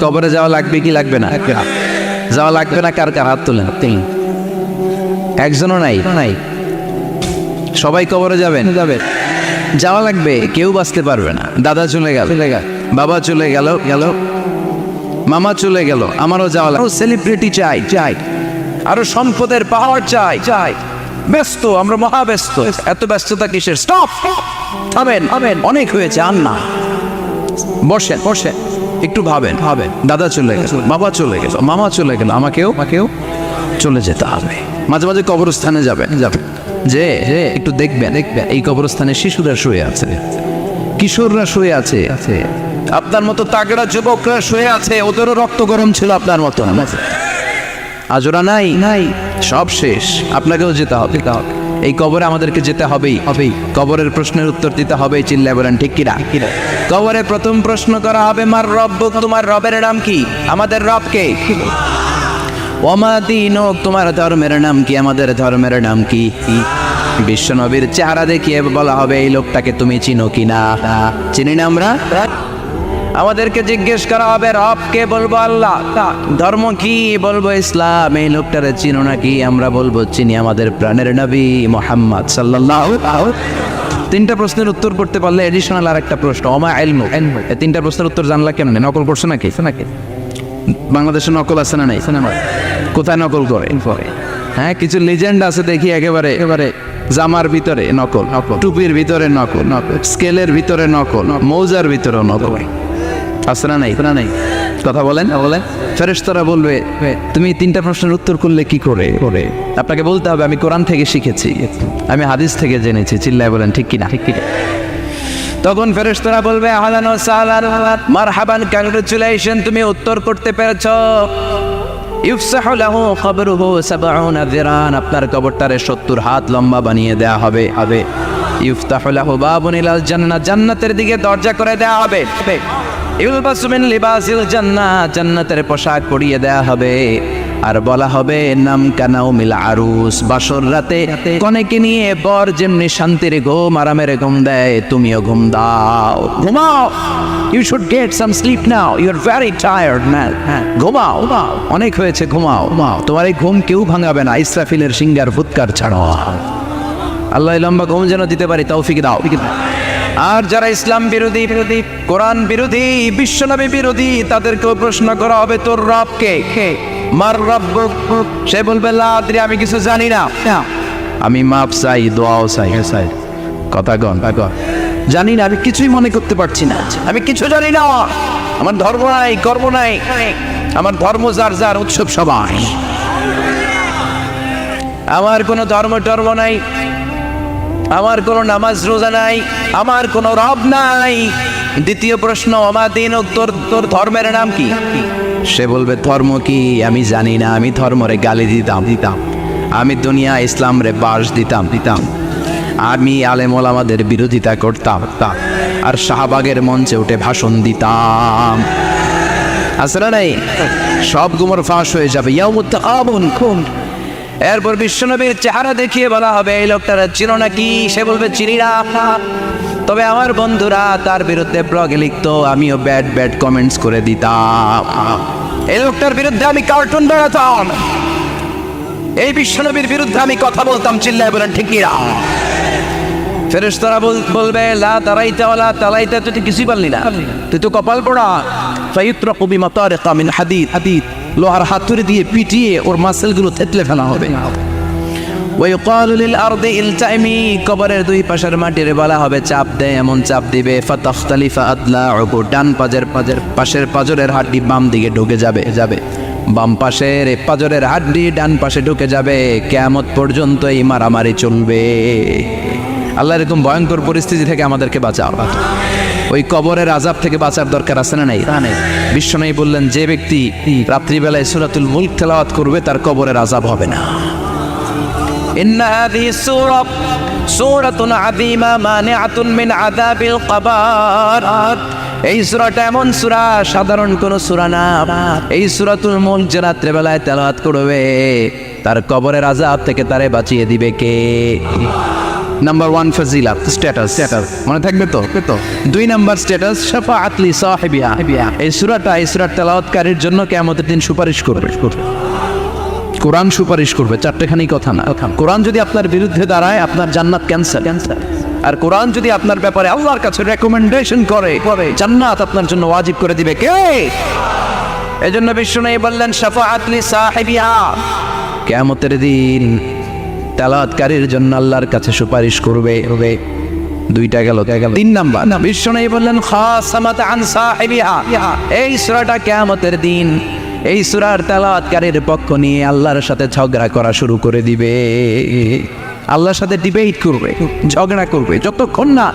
কবরে যাওয়া লাগবে কি লাগবে না? যাওয়া লাগবে না, কার কার হাত তুলেন? একজনও নাই? সবাই কবরে যাবেন? যাওয়া লাগবে, কেউ বাঁচতে পারবে না। দাদা চলে গেল, বাবা চলে গেল, মামা চলে গেল, আমারও যাওয়া লাগবে। সেলিব্রিটি চাই, আরো সম্পদের পাহাড় চাই। ব্যস্ত, আমরা মহা ব্যস্ত। এত ব্যস্ততা কিসের? স্টপ, থামেন, অনেক হয়েছে, আর না। বসেন, একটু ভাবেন। দাদা চলে গেল, বাবা চলে গেল, মামা চলে গেল, আমাকেও চলে যেতে হবে। মাঝে মাঝে কবরস্থানে যাবেন, যে একটু দেখবেন এই কবরস্থানে শিশুরা শুয়ে আছে, কিশোররা শুয়ে আছে, আপনার মতো তাগড়া যুবকরা শুয়ে আছে, ওদেরও রক্ত গরম ছিল আপনার মতো। আজরা নাই, সব শেষ। আপনাকেও যেতে হবে। এই কবরে আমাদেরকে যেতে হবেই। কবরের প্রশ্নের উত্তর দিতে হবে। চিল্লায় বলেন ঠিক কিনা? কবরে প্রথম প্রশ্ন করা হবে, মার রব্বুক, তোমার রবের নাম কি? আমাদের রব কে? ওমা দীনুক, তোমার ধর্মের নাম কি? আমাদের ধর্মের নাম কি? বিশ্বনবীর চেহারা দেখিয়ে বলা হবে, এই লোকটাকে তুমি চিনো কিনা? চিনি না আমরা? আমাদেরকে জিজ্ঞেস করা হবে, রবকে? বলবো আল্লাহ। ধর্ম কি? বলবো ইসলাম। এই লোকটারে চিনো নাকি? আমরা বলবো চিনি, আমাদের প্রাণের নবী মুহাম্মদ সাল্লাল্লাহু। তিনটা প্রশ্নের উত্তর করতে পারলে এডিশনাল আর একটা প্রশ্ন, ওমা ইলমু। এই তিনটা প্রশ্নের উত্তর জানলা কেন? নকল করছো নাকি? বাংলাদেশে নকল আছে না নাই? কোথায় নকল করে? হ্যাঁ, কিছু লিজেন্ড আছে দেখি, একেবারে জামার ভিতরে নকল, টুপির ভিতরে নকল, স্কেলের ভিতরে নকল, মৌজার ভিতরে নকল। আছে না নাই? কথা বলেন। ফেরেশতারা বলবে, তুমি তিনটা প্রশ্নের উত্তর করলে কি করে? আপনাকে বলতে হবে, আমি কোরআন থেকে শিখেছি, আমি হাদিস থেকে জেনেছি। চিল্লায় বলেন ঠিক কিনা? তখন ফেরেশতারা বলবে, আহলান ওয়া সাহলান, মারহাবান, কংগ্রাচুলেশন, তুমি উত্তর করতে পেরেছো। ইফসাহু লাহু কবরুহু ৭০ যিরান, আপনার কবরটারে ৭০ হাত লম্বা বানিয়ে দেয়া হবে। ইফতাহু লাহু বাবুন ইলাল জান্নাহ, জান্নাতের দিকে দরজা করে দেয়া হবে। ইলবাসু মিন লিবাসিল জান্নাহ, জান্নাতের পোশাক পরিয়ে দেয়া হবে। আর বলা হবে, নাম কানাউমিল আরুস, বাসর রাতে কনেকে নিয়ে বর যেমনি শান্তির ঘুম, আরামের ঘুম দেয়, তুমিও ঘুম দাও, ঘুমাও। You should get some sleep now, you are very tired man. ঘুমাও, অনেক হয়েছে, ঘুমাও। তোমার এই ঘুম কেউ ভাঙাবে না, ইসরাফিলের সিঙ্গার ফুৎকার ছাড়ো। আল্লাহ লম্বা ঘুম যেন দিতে পারি, তৌফিক দাও। আর যারা ইসলাম বিরোধী, কোরআন বিরোধী, বিশ্বনবী বিরোধী, তাদেরকেও প্রশ্ন করা হবে, তোর রব কে? মার রব্বুক, সে বলবে, লা আদরি, আমি কিছু জানি না, আমি মাপ চাই, দোয়াও চাই। কথা কন, জানি না, আমি কিছুই মনে করতে পারছি না, আমি কিছু জানি না, আমার ধর্ম নাই, কর্ম নাই, আমার ধর্ম যার উৎসব সবাই, আমার কোনো ধর্ম নাই, আমার কোনো নামাজ রোজা নাই, আমার কোনো রব নাই। দ্বিতীয় প্রশ্ন, ওমা দীনুক, তোর ধর্মের নাম কি? সে বলবে, ধর্ম কি? আমি জানি না, আমি ধর্মরে গালি দিতাম, আমি দুনিয়া ইসলাম রে বাস দিতাম, আমি আলেম ওলামাদের বিরোধিতা করতাম, আর শাহবাগের মঞ্চে উঠে ভাষণ দিতাম। আসলে নাই, সব গুমর ফাঁস হয়ে যাবে। ইয়াউমুত তাকাবুন। এরপর বিশ্বনবীর চেহারা দেখিয়ে বলা হবে, এই লোকটারা চিনো নাকি? সে বলবে, চিনি না, তবে আমার বন্ধুরা তার বিরুদ্ধে ব্লগে লিখতো, আমিও ব্যাড কমেন্টস করে দিতাম, এই লোকটার বিরুদ্ধে আমি কার্টুন বানাতাম, এই বিশ্বনবীর বিরুদ্ধে আমি কথা বলতাম। চিল্লায় বলেন ঠিক কিনা? ফেরেশতারা বলবে, লা তারাইতা ওয়ালা তালাইতা, তুই কিছুই পারলি না, তুই তো কপাল পোড়া। ফায়ুতরাকু বিমাতারিকা মিন হাদিদ, লোহার হাতুড়ি দিয়ে পিটিয়ে ওর মাসেলগুলো থেতলে ফেলা হবে। ওয়াইকালু লিল আরদি ইলতাইমি, কবরের দুই পাশের মাটির বলা হবে, চাপ দে, এমন চাপ দিবে, ফাতাখতালিফা আদলাউহু, ডান পাশের পাজরের হাড্ডি বাম দিকে ঢুকে যাবে, বাম পাশের পাজরের হাড্ডি ডান পাশে ঢুকে যাবে। কিয়ামত পর্যন্ত এই মারামারি চলবে। আল্লাহ এরকম ভয়ঙ্কর পরিস্থিতি থেকে আমাদেরকে বাঁচাও। ওই কবরের আযাব থেকে বাঁচার দরকার আছে না নাই? বিশ্বনবী বললেন, যে ব্যক্তি রাত্রিবেলায় সূরাতুল মুলক তেলাওয়াত করবে, তার কবরের আযাব হবে না। ইন্না হাযিহি সূরাতুন আযীমা মানিআতুন মিন আযাবিল কবর, এই সূরাটা এমন সূরা, সাধারণ কোন সূরা না। এই সূরাতুল মুলক যে রাত্রিবেলায় তেলাওয়াত করবে, তার কবরের আযাব থেকে তারে বাঁচিয়ে দিবে কে? নাম্বার 1 ফাজিলাত স্ট্যাটাস মনে থাকবে তো? 2 নাম্বার স্ট্যাটাস শাফাআত লি সাহিবিহা। এই সূরার তেলাওয়াতকারীর জন্য কিয়ামতের দিন সুপারিশ করবে। কোরআন সুপারিশ করবে, চারটেখানি কথা না। কোরআন যদি আপনার বিরুদ্ধে দাঁড়ায়, আপনার জান্নাত ক্যান্সেল। আর কোরআন যদি আপনার ব্যাপারে আল্লাহর কাছে রেকমেন্ডেশন করে, জান্নাত আপনার জন্য ওয়াজিব করে দিবে কে? এজন্য বিষ্ণু বললেন শাফাআত লি সাহিবিহা, কিয়ামতের দিন তেলাওয়াতকারীর জন্য আল্লাহর কাছে সুপারিশ করবে। 2টা গেল। 3 নাম্বার বিষ্ণু বললেন খাসামাত আন সাহিবিহা, এই সূরাটা কিয়ামতের দিন এই সূরার তেলাওয়াতকারীর পক্ষ নিয়ে আল্লাহর সাথে ঝগড়া করা শুরু করে দিবে। আল্লাহর সাথে ডিবেট করবে, ঝগড়া করবে, যতক্ষণ না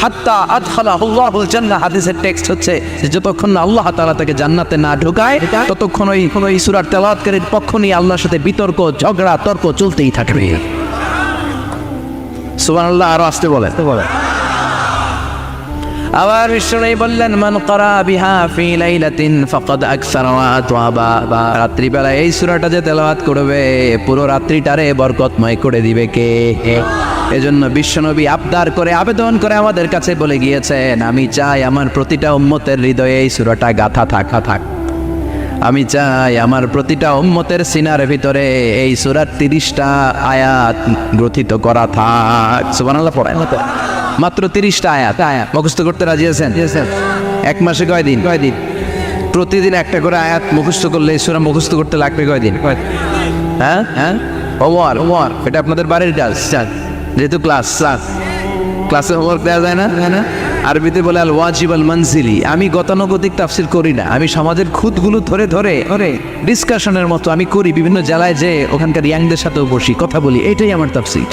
হাত্তা আদখালাহুল্লাহুল জান্নাহ। হাদিসের টেক্সট হচ্ছে যে যতক্ষণ না আল্লাহ তাআলা তাকে জান্নাতে না ঢোকায়, ততক্ষণ ওই সূরার তেলাওয়াতকারীর পক্ষ নিয়ে আল্লাহর সাথে বিতর্ক, ঝগড়া, তর্ক চলতেই থাকবে। সুবহানাল্লাহ। আরো আসতে বলে। আবার বিষ্ণু বললেন মান ক্বারা বিহা ফি লাইলাতিন ফাকাদ আকসারা ওয়া আতওয়াবা, রাত্রিবেলা এই সূরাটা যে তেলাওয়াত করবে পুরো রাত্রিটারে বরকতময় করে দিবে কে? এজন্য বিশ্বনবী আবদার করে, আবেদন করে আমাদের কাছে বলে গিয়েছেন, আমি চাই আমার প্রতিটা উম্মতের হৃদয়ে এই সূরাটা গাথা থাক। আমি চাই আমার প্রতিটা উম্মতের সিনার ভিতরে এই সূরার 30টা আয়াত গ্রথিত করা থাক। সুবহানাল্লাহ পড়েন। মাত্র 30টা আয়াত মুখস্থ করতে রাজি আছেন? 1 মাসে কয় দিন? প্রতিদিন একটা করে আয়াত মুখস্থ করলে এই সূরা মুখস্থ করতে লাগবে কয় দিন? হ্যাঁ, হোমওয়ার্ক। এটা আপনাদের বাড়ির কাজ, যেহেতু ক্লাসে হোমওয়ার্ক দেওয়া যায় না। আরবিতে বলে আল ওয়াজিব আল মানজিলি। আমি গতানুগতিক তাফসির করি না, আমি সমাজের খুঁতগুলো ধরে ডিসকাশনের মতো আমি করি। বিভিন্ন জেলায় যে ওখানকার ইয়াংদের সাথেও বসি, কথা বলি, এটাই আমার তাফসির,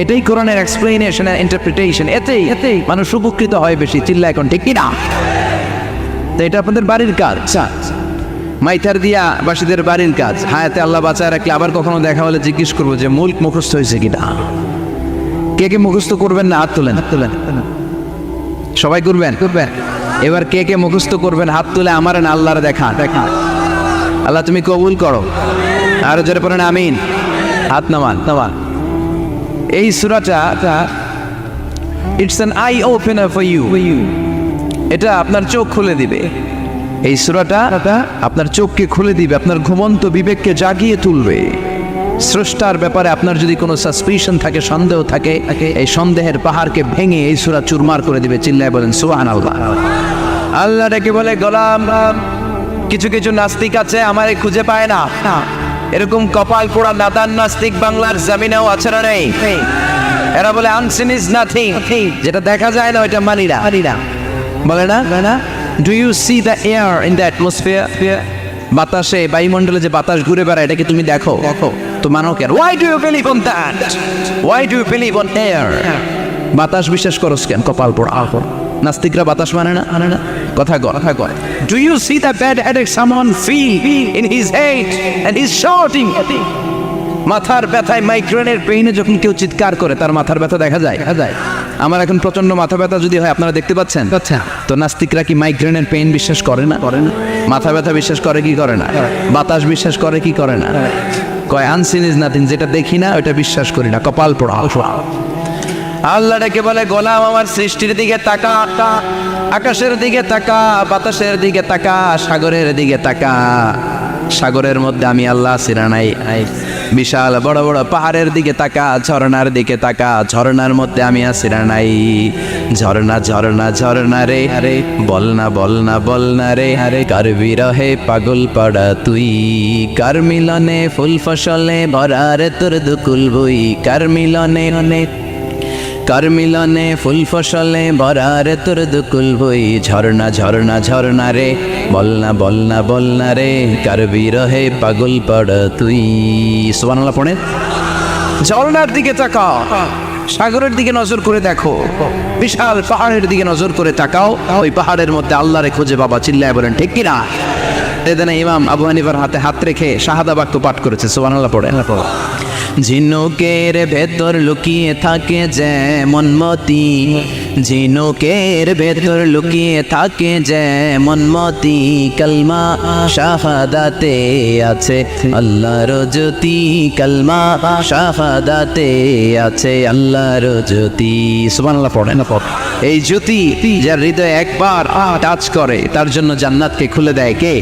এটাই কোরআনের এক্সপ্লেনেশন আর ইন্টারপ্রিটেশন। এতেই মানুষ উপকৃত হয় বেশি। চিল্লা এখন ঠিক কিনা? তো এটা আপনাদের বাড়ির কাজ, মাইথার দিয়া বাসীদের বাড়ির কাজ। হায়াতে আল্লাহ বাঁচায় রাখলে আবার কখনো দেখা হলে জিজ্ঞেস করবো যে মুল্ক মুখস্থ হয়েছে কিনা। কে মুখস্থ করবেন না হাত তোলেন। সবাই করবেন। এবার কে মুখস্থ করবেন হাত তুলে আমার না আল্লাহর দেখা। আল্লাহ তুমি কবুল করো। আর জোরে পড়েন আমিন। হাত নামান। এই সূরাটা it's an eye opener for you. এটা আপনার চোখ খুলে দিবে। এই সূরাটা আপনার চোখকে খুলে দিবে, আপনার ঘুমন্ত বিবেককে জাগিয়ে তুলবে। স্রষ্টার ব্যাপারে আপনার যদি কোনো সাসপিশন থাকে, সন্দেহ থাকে, এই সন্দেহের পাহাড়কে ভেঙে এই সূরা চুরমার করে দিবে। চিল্লায় বলেন সুবহানাল্লাহ। আল্লাহ ডেকে বলে গোলাম, কিছু নাস্তিক আছে আমারে খুঁজে পায় না, এরকম কপাল পোড়া নাদান নাস্তিক বাংলার জমিনেও আছে না নেই? এরা বলে আনসিন ইজ নাথিং, যেটা দেখা যায় না ওইটা মানি না। বলে না do you see the air in the atmosphere? বাতাসে, বায়ুমণ্ডলে যে বাতাস ঘুরে বেড়ায়, এটাকে তুমি দেখো তো মানো কেন? Why do you believe on that? Why do you believe on air? বাতাস বিশ্বাস করস কেন? কপাল পোড়া। নাস্তিকরা বাতাস মানে না। কথা কয়। Do you see the bad headache someone feel in his head and he's shouting? মাথার ব্যথায়, মাইগ্রেনের পেইনে যখন কেউ চিৎকার করে তার মাথার ব্যথা দেখা যায়। আমার এখন প্রচন্ড মাথা ব্যথা যদি হয়, আপনারা দেখতে পাচ্ছেন তো নাস্তিকরা কি মাইগ্রেনের পেইন বিশ্বাস করে না? মাথা ব্যথা বিশ্বাস করে কি করে না? বাতাস বিশ্বাস করে কি করে না? কয় আনসিন ইজ নাথিং, যেটা দেখি না ওইটা বিশ্বাস করি না। কপাল পোড়া। আল্লাহ ডেকে বলে গোলাম আমার সৃষ্টির দিকে তাকা, আকাশের দিকে তাকা, বাতাসের দিকে তাকা, সাগরের দিকে তাকা। সাগরের মধ্যে আমি আল্লাহ আছিনা নাই? বিশাল বড় বড় পাহাড়ের দিকে তাকা, ঝর্ণার দিকে তাকা, ঝর্ণার মধ্যে আমি আছিনা নাই? ঝর্ণা রে বলনা রে কার বিরহে পাগল পাড়া তুই, কার মিলনে ফুল ফসলে ভরা রে তোর দুকুল বই, কার মিলনে ফুল ফসলে ভরা রে তোর দুকুল বই। ঝর্ণা রে বলনা রে কার বিরহে পাগল পাড়া তুই। সুবহানাল্লাহ পড়ে। ঝর্ণার দিকে তাকাও, সাগরের দিকে নজর করে দেখো, বিশাল পাহাড়ের দিকে নজর করে তাকাও, ওই পাহাড়ের মধ্যে আল্লাহরে খুঁজে বাবা। চিল্লায় বলেন ঠিক কিনা? এদিনে ইমাম আবু হানিফার হাতে হাত রেখে শাহাদা বাক্য পাঠ করেছে। সুবহানাল্লাহ পড়ে। ঝিনুকের ভেতর লুকিয়ে থাকে যেমন মতি, ঝিনুকের ভেতর লুকিয়ে থাকে যেমন মতি, কালমা শাহাদাতে আছে আল্লাহর জ্যোতি, কালমা শাহাদাতে আছে আল্লাহর জ্যোতি। সুবহানাল্লাহ পড়েন না পড়। এই জ্যোতি যার হৃদয়ে একবার টাচ করে তার জন্য জান্নাতকে খুলে দেয় কে?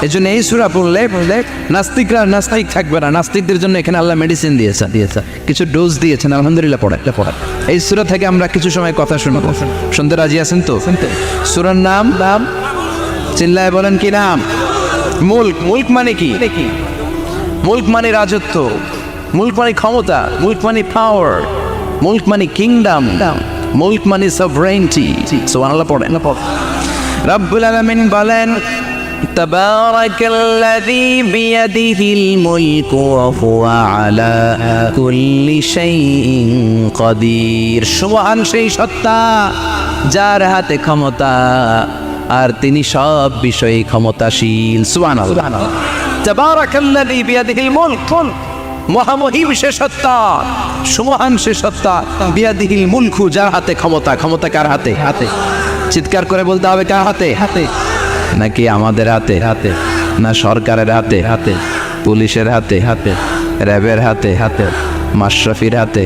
এই জন্য এই সূরা পড়লে নাস্তিকরা নাস্তিক থাকবে না। নাস্তিকদের জন্য এখানে আল্লাহ মেডিসিন দিয়েছে, কিছু ডোজ দিয়েছেন। আলহামদুলিল্লাহ পড়ে। এই সূরা থেকে আমরা কিছু সময় কথা শুনবো। শুনতে রাজি আছেন তো? সূরার নাম চিল্লায় বলেন কি নাম? মুল্ক। মুল্ক মানে কি? মুল্ক মানে রাজত্ব, মুল্ক মানে ক্ষমতা, মুল্ক মানে পাওয়ার, মুল্ক মানে কিংডম, মুল্ক মানে সভরেন্টি। সুবহানাল্লাহ পড়েন। রব্বুল আলামিন বলেন তাবারাকাল্লাযী বিয়াদিহিল মুলকু ওয়া হুয়া আলা কুল্লি শাইইন কাদির। সুবহান সেই সত্তা যার হাতে ক্ষমতা আর তিনি সব বিষয়ে ক্ষমতাশীল। সুবহানাল্লাহ। তাবারাকাল্লাযী বিয়াদিহিল মুলক, মহামহিম সে সত্তা, সুমহান সে সত্তা, বিয়াদিহিল মুলকু যার হাতে ক্ষমতা। ক্ষমতা কার হাতে? চিৎকার করে বলতে হবে কার হাতে? নাকি আমাদের হাতে? না সরকারের হাতে, পুলিশের হাতে, র্যাবের হাতে, মাশরাফির হাতে,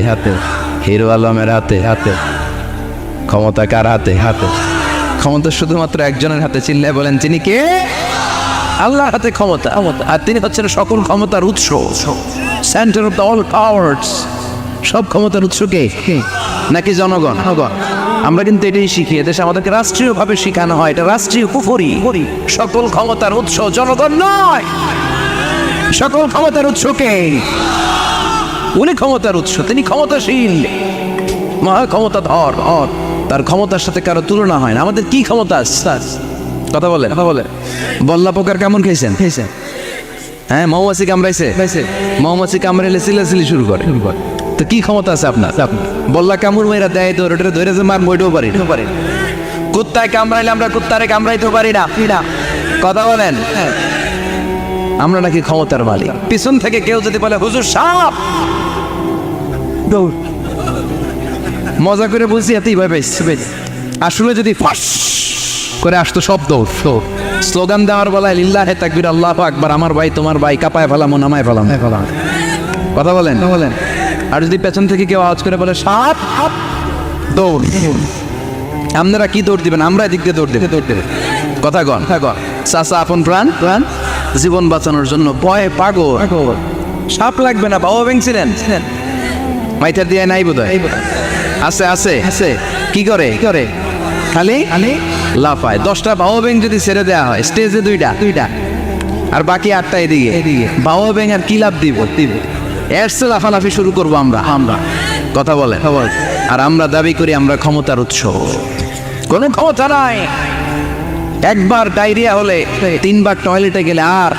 হিরো আলমের হাতে? ক্ষমতা কার হাতে? ক্ষমতা শুধুমাত্র একজনের হাতে। চিল্লায় বলেন তিনি কে? আল্লাহর হাতে ক্ষমতা। আর তিনি হচ্ছেন সকল ক্ষমতার উৎস, centre of the all powers. সব ক্ষমতার উৎস কে? নাকি জনগণ? আমরা কিন্তু এটাই শিখি, এদেশে আমাদেরকে রাষ্ট্রীয়ভাবে শেখানো হয় এটা রাষ্ট্রীয় কুফরি। সকল ক্ষমতার উৎস জনগণ নয়, সকল ক্ষমতার উৎস কে? উনি ক্ষমতার উৎস, তিনি ক্ষমতাশীল, মহা ক্ষমতাধর। তার ক্ষমতার সাথে কারো তুলনা হয় না। আমাদের কি ক্ষমতা? কথা বলে বল্লা পোকার কেমন খেয়েছেন? হ্যাঁ, মৌমাছি কামড়াইছে, মৌমাছি কামড়াইলে চিল্লাচিল্লি শুরু করে। তো কি ক্ষমতা আছে আপনার? বল্লা কামড় মেয়েরা দেয় তো ওটা ধরে যে মার মইটাও পারি। কুত্তায় কামড়াইলে আমরা কুত্তারে কামড়াইতেও পারি না। কথা বলেন। আমরা নাকি ক্ষমতার মালিক। পিছন থেকে কেউ যদি বলে হুজুর সাপ, মজা করে বলছি এতই ভয় পাইছি। আসলে যদি ফাঁস করে আসতো সব দৌড়। স্লোগান দেওয়ার বলায় লিল্লাহে তাকবীর, আল্লাহু আকবার, আমার ভাই তোমার ভাই, কাপায় ফেলাম নামায় ফেলাম। কথা বলেন। আর যদি পেছন থেকে কেউ আওয়াজ করে বলে সাপ, দৌড়। আপনারা কি দৌড় দিবেন? আমরা এদিক দিয়ে দৌড় দেবে। কথা কন। চাচা আপন প্রাণ জীবন বাঁচানোর জন্য ভয়ে পাগল। সাপ লাগবে না, বাবা ভেঙছিলেন মাইটার দিয়ে নাই বোধ হয়। আছে কি করে খালি লাফায়। 10টা বাবা ব্যাং যদি ছেড়ে দেওয়া হয় স্টেজে 2টা আর বাকি 8টা এদিকে, বাবা ব্যাং আর কি লাভ দিব? এর চেয়ে লাফালাফি শুরু করবো আমরা। কথা বলে। আর আমরা দাবি করি আমরা ক্ষমতার উৎস। কোনো ক্ষমতা নাই। একবার ডায়রিয়া হলে 3 বার টয়লেটে গেলে আর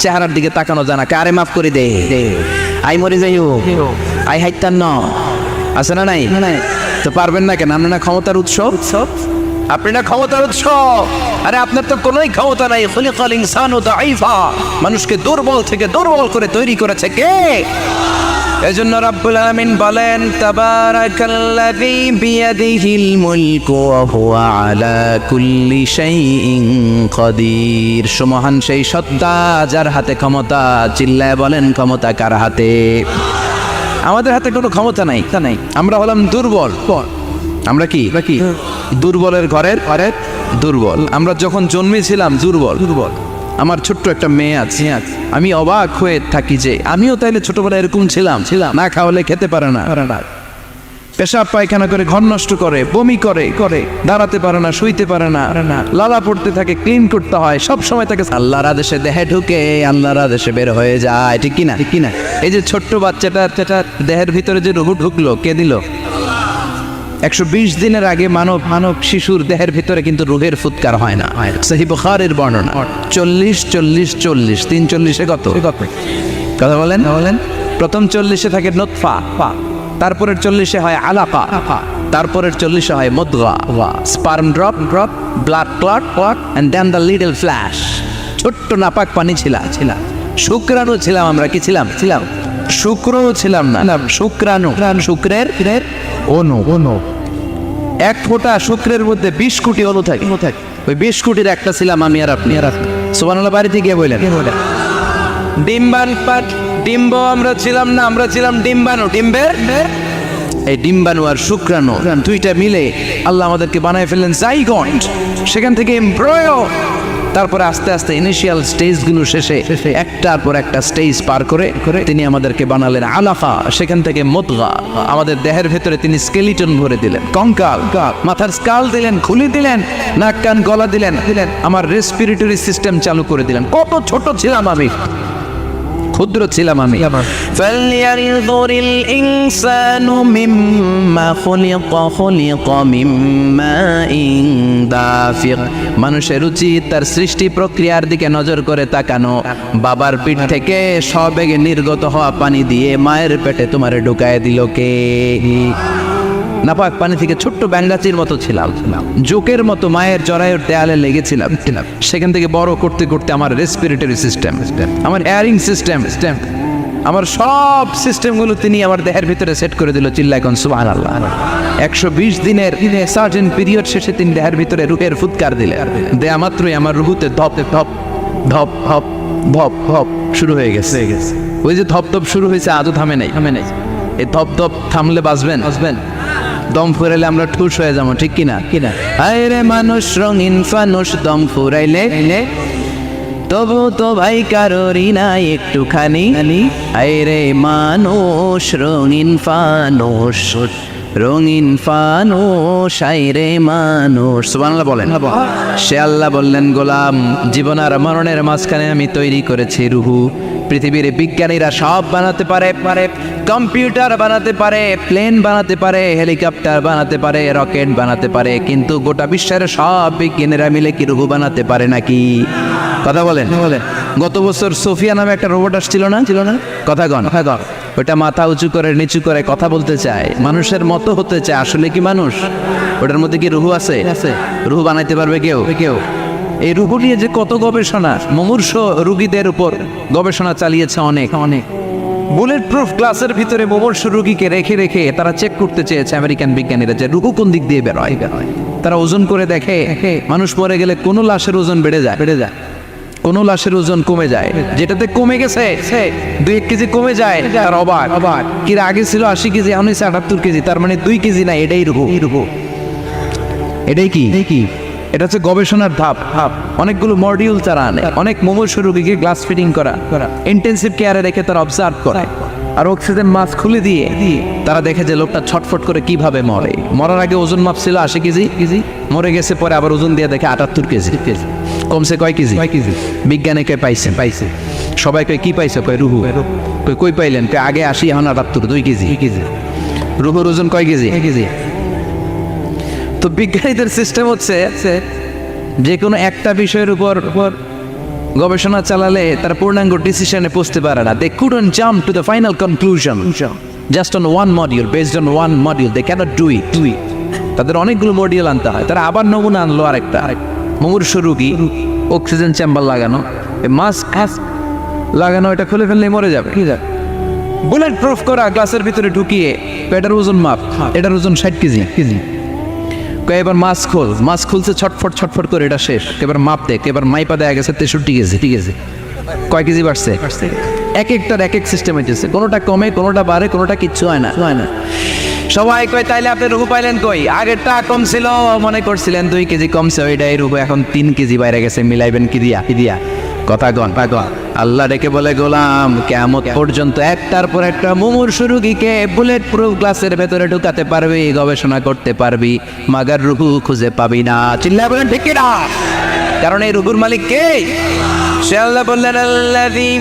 চেহারার দিকে তাকানো যায় না। কারে মাফ করে দে, আই মরে যাইও, আই হাইতান ন আছে না নাই? তো পারবেন না কেন? আপনার না ক্ষমতার উৎস? আপনি না ক্ষমতার উৎস। আরে আপনার তো কোনোই ক্ষমতা নাই। খুলিকাল ইনসানু দাঈফা, মানুষকে দুর্বল থেকে দুর্বল করে তৈরি করেছে কে? এজন্য রব্বুল আলামিন বলেন তাবারাকাল্লাযী বিয়াদিহিল মুলকু ওয়া হুয়া আলা কুল্লি শাইইন কাদির। সুমহান সেই সত্তা যার হাতে ক্ষমতা। চিল্লায় বলেন ক্ষমতা কার হাতে? আমাদের হাতে কোনো ক্ষমতা নাই। আমরা হলাম দুর্বল। আমরা কি দুর্বলের ঘরের দুর্বল। আমরা যখন জন্মেছিলাম দুর্বল। আমার ছোট্ট একটা মেয়ে আছে, আমি অবাক হয়ে থাকি যে আমিও তাইলে ছোটবেলায় এরকম ছিলাম। না খাওয়ালে খেতে পারে না, পেশাব পায়খানা করে, ঘর নষ্ট করে, বমি করে, দাঁড়াতে পারে না, শুইতে পারে না, লালা পড়তে থাকে, ক্লিন করতে হয় সব সময়। তাকে আল্লাহর আদেশে দেহে ঢুকে, আল্লাহর আদেশে বের হয়ে যায়। ঠিক কিনা? এই যে ছোট্ট বাচ্চাটা দেহের ভিতরে যে রুহ ঢুকলো, কে দিল? 120 দিনের আগে মানব শিশুর দেহের ভিতরে কিন্তু রুহের ফুৎকার হয় না। সহিহ বুখারীর বর্ণনা 40 340 কত কথা বলেন। প্রথম 40 থাকে নুতফা, তারপরের 40 হয় আলাকা, তারপরের 40 হয় মুদগা, sperm drop, blood clot, and then the little flesh. ছোট্ট নাপাক পানি ছিলা, শুক্রাণু ছিলাম আমরা। কি ছিলাম? শুক্রও ছিলাম না, শুক্রাণু, শুক্রের অনু। এক ফোঁটা শুক্রের মধ্যে 20 কোটি অনু থাকে। ওই 20 কোটির একটা ছিলাম আমি আর আপনি। সুবহানাল্লাহ, বাড়িতে গিয়ে বললেন ডিম্ব আমরা ছিলাম না, আমরা ছিলাম ডিম্বাণু। এই ডিম্বাণু আর শুক্রাণু দুইটা মিলে আল্লাহ আমাদেরকে বানায় ফেললেন জাইগন্ট, সেখান থেকে এমব্রয়ো, তারপরে আস্তে আস্তে ইনিশিয়াল স্টেজগুলো শেষে একটার পর একটা স্টেজ পার করে তিনি আমাদেরকে বানালেন আলাকা, সেখান থেকে মুদগা, আমাদের দেহের ভেতরে তিনি স্কেলিটন ভরে দিলেন, কঙ্কাল, মাথার স্কাল দিলেন, খুলি দিলেন, নাক কান গলা দিলেন, আমার রেসপিরেটরি সিস্টেম চালু করে দিলেন। কত ছোট ছিলাম আমি, ক্ষুদ্র ছিলাম আমি। ফালইয়ানযুরিল ইনসানু মিম্মা খুলিকা মিম্মাইন দাফিক। মানুষের উচিত তার সৃষ্টি প্রক্রিয়ার দিকে নজর করে তাকানো। বাবার পিঠ থেকে সবেগে নির্গত হওয়া পানি দিয়ে মায়ের পেটে তোমারে ঢুকায় দিল কে? নাপাক পানি থেকে ছোট্ট ব্যাঙ্গাচির মতো ছিলাম, জোকের মতো মায়ের জরায়ুর দেয়ালে লেগেছিলাম। সেখান থেকে বড় করতে করতে আমার রেসপিরেটরি সিস্টেম, আমার এয়ারিং সিস্টেম, আমার সব সিস্টেমগুলো তিনি আমার দেহের ভিতরে সেট করে দিল। চিল্লায় কোন সুবহানাল্লাহ। 120 দিনের সার্টেন পিরিয়ড শেষে তিনি দেহের ভিতরে রুহের ফুৎকার দিলেন। দেয়া মাত্রই আমার রুহুতে ধপ ধপ ধপ ধপ ধপ ধপ শুরু হয়ে গেছে। ওই যে ধপ ধপ শুরু হয়েছে, আজও থামে নাই। এই ধপ ধপ থামলে বাঁচবেন? দম ফুরাইলে আমরা ঠুস হয়ে যাবো, ঠিক কিনা? হায় রে মানুষ রঙিন ফানুষ, দম ফুরাইলে তবু তো ভাই কারোরই নাই একটুখানি। হায় রে মানুষ রঙিন ফানুষ, রঙিন ফানুষ, হায় রে মানুষ। সুবহানাল্লাহ বলেন। সে আল্লাহ বললেন, গোলাম, জীবন আর মরণের মাঝখানে আমি তৈরি করেছি রুহু। পৃথিবীর বিজ্ঞানীরা সব বানাতে পারে, কম্পিউটার বানাতে পারে, প্লেন বানাতে পারে, হেলিকপ্টার বানাতে পারে, রকেট বানাতে পারে, কিন্তু গোটা বিশ্বের সব বিজ্ঞানীরা মিলে কি রুহু বানাতে পারে নাকি? কথা বলেন। গত বছর সোফিয়া নামে একটা রোবট আসছিল না? কথা গণ। ওটা মাথা উঁচু করে নিচু করে কথা বলতে চায়, মানুষের মতো হতে চায়। আসলে কি মানুষ? ওটার মধ্যে কি রুহু আছে? রুহু বানাইতে পারবে কেউ? এই রুহু নিয়ে যে কত গবেষণা, মুমূর্ষ রোগীদের উপর গবেষণা চালিয়েছে অনেক। বুলেট প্রুফ গ্লাসের ভিতরে মুমূর্ষ রোগীকে রেখে তারা চেক করতে চেয়েছে আমেরিকান বিজ্ঞানীরা যে রুহু কোন দিক দিয়ে বেরোয়। তারা ওজন করে দেখে, মানুষ মরে গেলে কোন লাশের ওজন বেড়ে যায়, কোন লাশের ওজন কমে যায়। যেটাতে কমে গেছে 2-1 কেজি কমে যায়, আর অবাক কি আগে ছিল 80 কেজি, এখন 78 কেজি, তার মানে 2 কেজি না, এটাই রুহু। এটাই কি? এটা হচ্ছে গবেষণার ধাপ। অনেকগুলো মডিউল তারা আনে, অনেক মুমূর্ষ রোগীকে গ্লাস ফিটিং করা, ইন্টেন্সিভ কেয়ারে রেখে তারা অবজার্ভ করে, আর অক্সিজেন মাস্ক খুলে দিয়ে তারা দেখে যে লোকটা ছটফট করে কিভাবে মরে। মরার আগে ওজন মাপছিল 80 কেজি, মরে গেছে পরে আবার ওজন দিয়ে দেখে 78 কেজি। কমছে কয় কেজি? বিজ্ঞানে কয় পাইছে। সবাই কয় কি পাইছে? কয় রুহু। কই পাইলেন? কয় আগে 80, এখন 78, 2 কেজি। রুহুর ওজন কয় কেজি? তো বিজ্ঞানীদের সিস্টেম হচ্ছে যে কোনো একটা বিষয়ের উপর গবেষণা চালালে তারা পূর্ণাঙ্গ ডিসিশনে পৌঁছতে পারে না। They couldn't jump to the final conclusion just on one module, based on one module. They cannot do it. তাদের অনেকগুলো মডিউল আনতে হয়। তারা আবার নমুনা আনলো আরেকটা। মুমূর্ষ রোগী, অক্সিজেন চেম্বার লাগানো, মাস্ক লাগানো, এটা খুলে ফেললে মরে যাবে। বুলেট প্রুফ করা গ্লাসের ভিতরে ঢুকিয়ে এটার ওজন মাপ, এটার ওজন 60 কেজি। এবার মাস্ক খুলছে, ছটফট করে, এটা শেষ। এবার মাপ দেখ, এবার মাইপা দেয়া গেছে 63 কেজি। ঠিক আছে, কয় কেজি বাড়ছে? এক একটার এক এক সিস্টেম হইতেছে, কোনোটা কমে, কোনোটা বাড়ে, কোনোটা কিচ্ছু হয় না। সবাই কয় তাইলে আপনি রুহু পাইলেন কই? আগেরটা কম ছিল, মনে করছিলেন 2 কেজি কমছে, ওইটাই রুহু এখন 3 কেজি বাইরে গেছে। মিলাইবেন কি দিয়া? কথা গন। আল্লাহ ডেকে বলে, গোলাম, কিয়ামত পর্যন্ত একটার পর একটা মুমূর্ষ রোগীকে বুলেট প্রুফ গ্লাসের ভেতরে ঢুকাতে পারবি, গবেষণা করতে পারবি, মাগার রুহু খুঁজে পাবি না। চিল্লায় বলেন ঠিক কিনা? কারণ এই রুহুর মালিক কে? সে আল্লাহ বললেন, আল্লাযী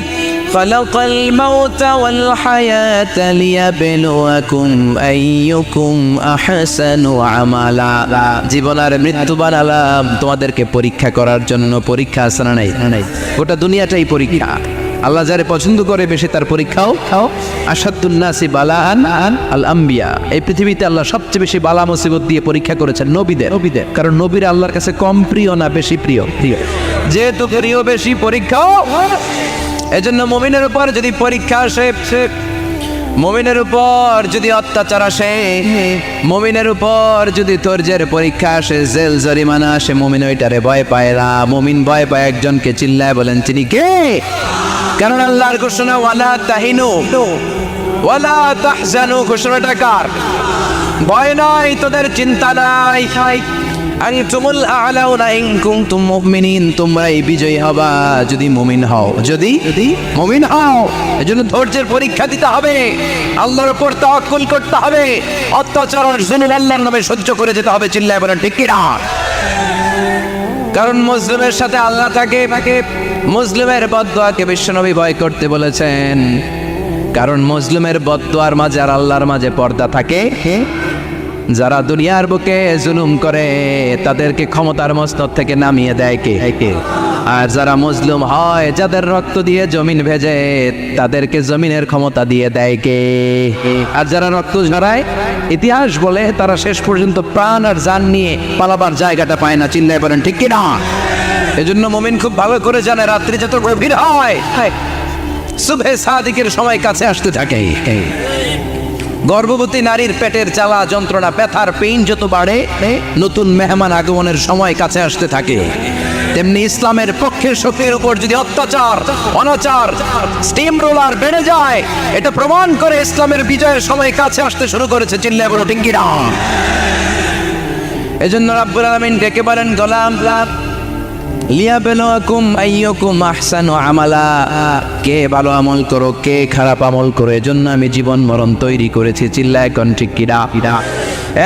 খালাকাল মাউতা ওয়াল হায়াতা লিয়াবলুয়াকুম আইয়ুকুম আহসানু আমালা। জীবন আর মৃত্যু বানালাম তোমাদেরকে পরীক্ষা করার জন্য। পরীক্ষা আছে না নাই? গোটা দুনিয়াটাই পরীক্ষা। আল্লাহ যারে পছন্দ করে বেশি তার পরীক্ষাও। আশাদ্দুন নাসি বালাআন আল আম্বিয়া। এই পৃথিবীতে আল্লাহ সবচেয়ে বেশি বালা মুসিবত দিয়ে পরীক্ষা করেছেন নবীদের। কারণ নবীরা আল্লাহর কাছে কম প্রিয় না বেশি প্রিয়? যেহেতু প্রিয় বেশি, পরীক্ষাও। এজন্য মুমিনের উপর যদি পরীক্ষা আসে, মুমিনের উপর যদি অত্যাচার আসে, মুমিনের উপর যদি ধৈর্যের পরীক্ষা আসে, জেল জরিমানা আসে, মুমিন ওইটারে ভয় পায় না। মুমিন ভয় পায় একজনকে, চিল্লায় বলেন তিনি কে? কারণ আল্লাহর ঘোষণা ওয়ালা তাহিনু ওয়ালা তাহজানু, ঘোষণাটা কার? ভয় নাই, তোদের চিন্তা নাই, আনতুমুল আ'লাউনা ইন কুনতুম মুমিনিন, তোমরাই বিজয়ী হবা যদি মুমিন হও, যদি মুমিন হও। এজন্য ধৈর্যের পরীক্ষা দিতে হবে, আল্লাহর উপর তাওয়াক্কুল করতে হবে, অত্যাচার আর জুলুম আল্লাহর নামে সহ্য করে যেতে হবে। চিল্লায় বলেন ঠিক কি না? কারণ মুসলিমের সাথে আল্লাহ থাকে। মুসলিমের বদদুয়াকে বিশ্বনবী ভয় করতে বলেছেন, কারণ মুসলিমের বদদুয়ার মাঝে আর আল্লাহর মাঝে পর্দা থাকে। যারা দুনিয়ার বুকে জুলুম করে তাদেরকে ক্ষমতার মস্তক থেকে নামিয়ে দেয় কে? আর যারা মজলুম হয়, যাদের রক্ত দিয়ে জমিন ভেজে, তাদেরকে জমিনের ক্ষমতা দিয়ে দেয় কে? আর যারা রক্ত ঝরায়, ইতিহাস বলে তারা শেষ পর্যন্ত প্রাণ আর জান নিয়ে পালাবার জায়গাটা পায় না। চিল্লায় বলেন ঠিক কি না? এজন্য মুমিন খুব ভালো করে জানে, রাত্রি যত গভীর হয়, সুবহে সাদিকের সময় কাছে আসতে থাকে। গর্ভবতী নারীর পেটের জ্বালা যন্ত্রণা, ব্যথার পেইন যত বাড়ে, নতুন মেহমান আগমনের সময় কাছে আসতে থাকে। তেমনি ইসলামের পক্ষের শক্তির উপর যদি অত্যাচার, অনাচার, স্টিম রোলার বেড়ে যায়, এটা প্রমাণ করে ইসলামের বিজয়ের সময় কাছে আসতে শুরু করেছে। চিল্লায় বলো ঠিক কি না? এজন্য রাব্বুল আলামিন ডেকে বলেন, গোলাম লিয়াবলুয়াকুম আইয়ুকুম আহসানু আমালা, কে ভালো আমল করো, কে খারাপ আমল করো, এজন্য আমি জীবন মরণ তৈরি করেছি। চিল্লায় কোন ঠিক কিরা?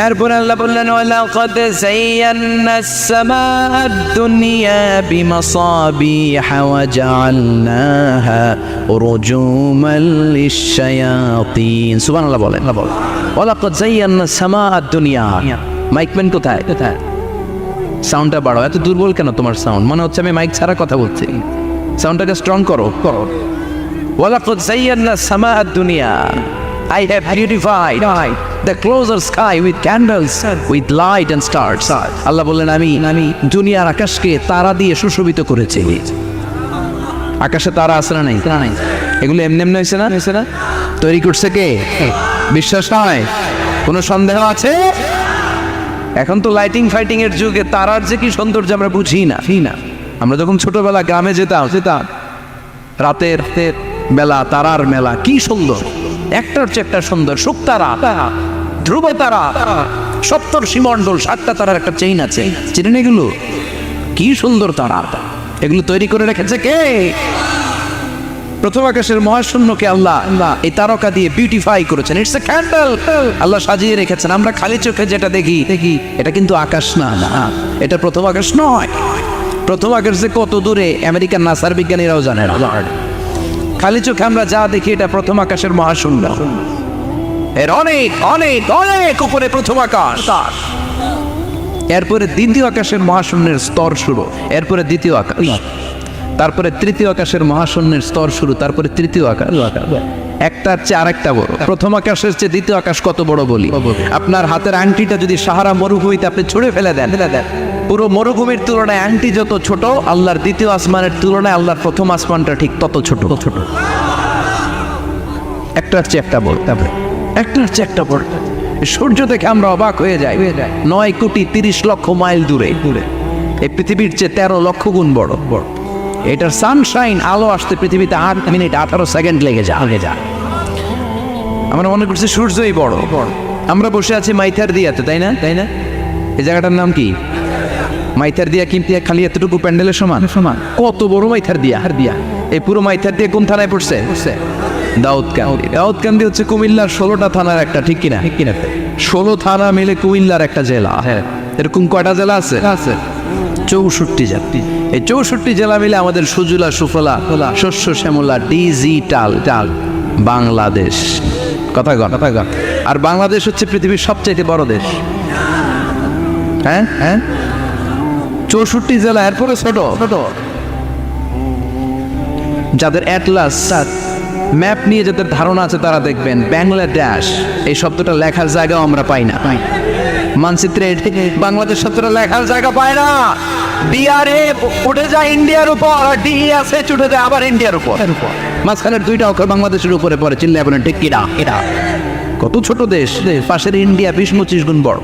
এরপর আল্লাহ বললেন, ওয়ালাকাদ যায়্যানাস সামাআদ দুনিয়া বিমাসাবিহা ওয়া জাআলনাহা রুজুমান লিশ-শায়াতিন। সুবহানাল্লাহ বলেন। ওয়ালাকাদ যায়্যানাস সামাআদ দুনিয়া। মাইকম্যান কোথায়? সাউন্ডটা বাড়াও। এত দুর্বল কেন তোমার সাউন্ড? মনে হচ্ছে আমি মাইক ছাড়া কথা বলছি। সাউন্ডটাকে স্ট্রং করো। ওয়ালাকাদ যায়্যানাস সামাআদ দুনিয়া, I have beautified the closer sky with candles, with light and stars. আল্লাহ বললেন, আমি দুনিয়ার আকাশকে তারা দিয়ে সুশোভিত করেছি। আকাশে তারা আছে না নাই? এগুলো এমনি হয়েছে না? তৈরি করছে কে? বিশ্বাস হয়? কোনো সন্দেহ আছে? এখন তো লাইটিং ফাইটিং এর যুগে তারার যে কি সৌন্দর্য আমরা বুঝি না। আমরা যখন ছোটবেলা গ্রামে যেতাম, রাতের বেলা তারার মেলা, কি সুন্দর, একটার চেয়ে একটা সুন্দর। শুকতারা, ধ্রুব তারা, সপ্তর্ষিমণ্ডল, 7টা তারার একটা চেইন আছে, চিনেন এগুলো? কি সুন্দর তারা! এগুলো তৈরি করে রেখেছে কে? প্রথম আকাশের মহাশূন্যকে আল্লাহ এই তারকা দিয়ে বিউটিফাই করেছেন। ইটস এ ক্যান্ডেল, আল্লাহ সাজিয়ে রেখেছেন। আমরা খালি চোখে যেটা দেখি, এটা কিন্তু আকাশ না, এটা প্রথম আকাশ নয়। প্রথম আকাশ যে কত দূরে আমেরিকান নাসার বিজ্ঞানীরাও জানে না। খালি চোখে আমরা যা দেখি, এটা প্রথম আকাশের মহাশূন্য। এর অনেক অনেক অনেক উপরে প্রথম আকাশ, এরপরে দ্বিতীয় আকাশের মহাশূন্যের স্তর শুরু, এরপরে দ্বিতীয় আকাশ, তারপরে তৃতীয় আকাশের মহাশূন্যের স্তর শুরু, তারপরে তৃতীয় আকাশ, একটার চেয়ে আরেকটা বড়। প্রথম আকাশের চেয়ে দ্বিতীয় আকাশ কত বড় বলি? আপনার হাতের আংটিটা যদি সাহারা মরুভূমিতে আপনি ছুঁড়ে ফেলে দেন, পুরো মরুভূমির তুলনায় আংটি যত ছোট, আল্লাহর দ্বিতীয় আসমানের তুলনায় আল্লাহর প্রথম আসমানটা ঠিক তত ছোট। একটার চেয়ে একটা বড়, একটার চেয়ে একটা বড়। সূর্য দেখে আমরা অবাক হয়ে যাই। 9,30,00,000 মাইল দূরে, এই পৃথিবীর চেয়ে 13 লক্ষ গুণ বড়। এটার সানশাইন, আলো আসতে পৃথিবীতে 8 মিনিট 18 সেকেন্ড লেগে যায়। আমরা মনে করছি সূর্যই বড়। আমরা বসে আছি মাইথার দিয়াতে, তাই না? এই জায়গাটার নাম কি? মাইথার দিয়া। কিন্তু খালি এতটুকু প্যান্ডেলের সমান। কত বড় মাইথার দিয়া! এই পুরো মাইথার দিয়ে কোন থানায় পড়ছে? দাউদকান্দি হচ্ছে কুমিল্লার 16টা থানার একটা, ঠিক কিনা? 16 থানা মিলে কুমিল্লার একটা জেলা। এরকম কয়টা জেলা আছে? 64 জেলা। এই 64 জেলা মিলে আমাদের সুজলা সুফলা, শস্য শ্যামলা, ডিজিটাল বাংলাদেশ। কথা গণ। আর বাংলাদেশ হচ্ছে পৃথিবীর সবচাইতে বড় দেশ। হ্যাঁ, 64 জেলা, এরপরে ছোট। যাদের অ্যাটলাস ম্যাপ নিয়ে যাদের ধারণা আছে, তারা দেখবেন বাংলাদেশ এই শব্দটা লেখার জায়গাও আমরা পাই না। মানচিত্রে বাংলাদেশ শব্দটা লেখার জায়গা পায় না। বিআরএ উঠে যায় ইন্ডিয়ার উপর, আর ডিএসএ উঠে যায় আবার ইন্ডিয়ার উপর। মাঝখানের দুইটা অক্ষর বাংলাদেশের উপরে পড়ে, চিল্লায় বলেন ঠিক কিনা? এটা কত ছোট দেশ, পাশের ইন্ডিয়া 20-25 গুণ বড়।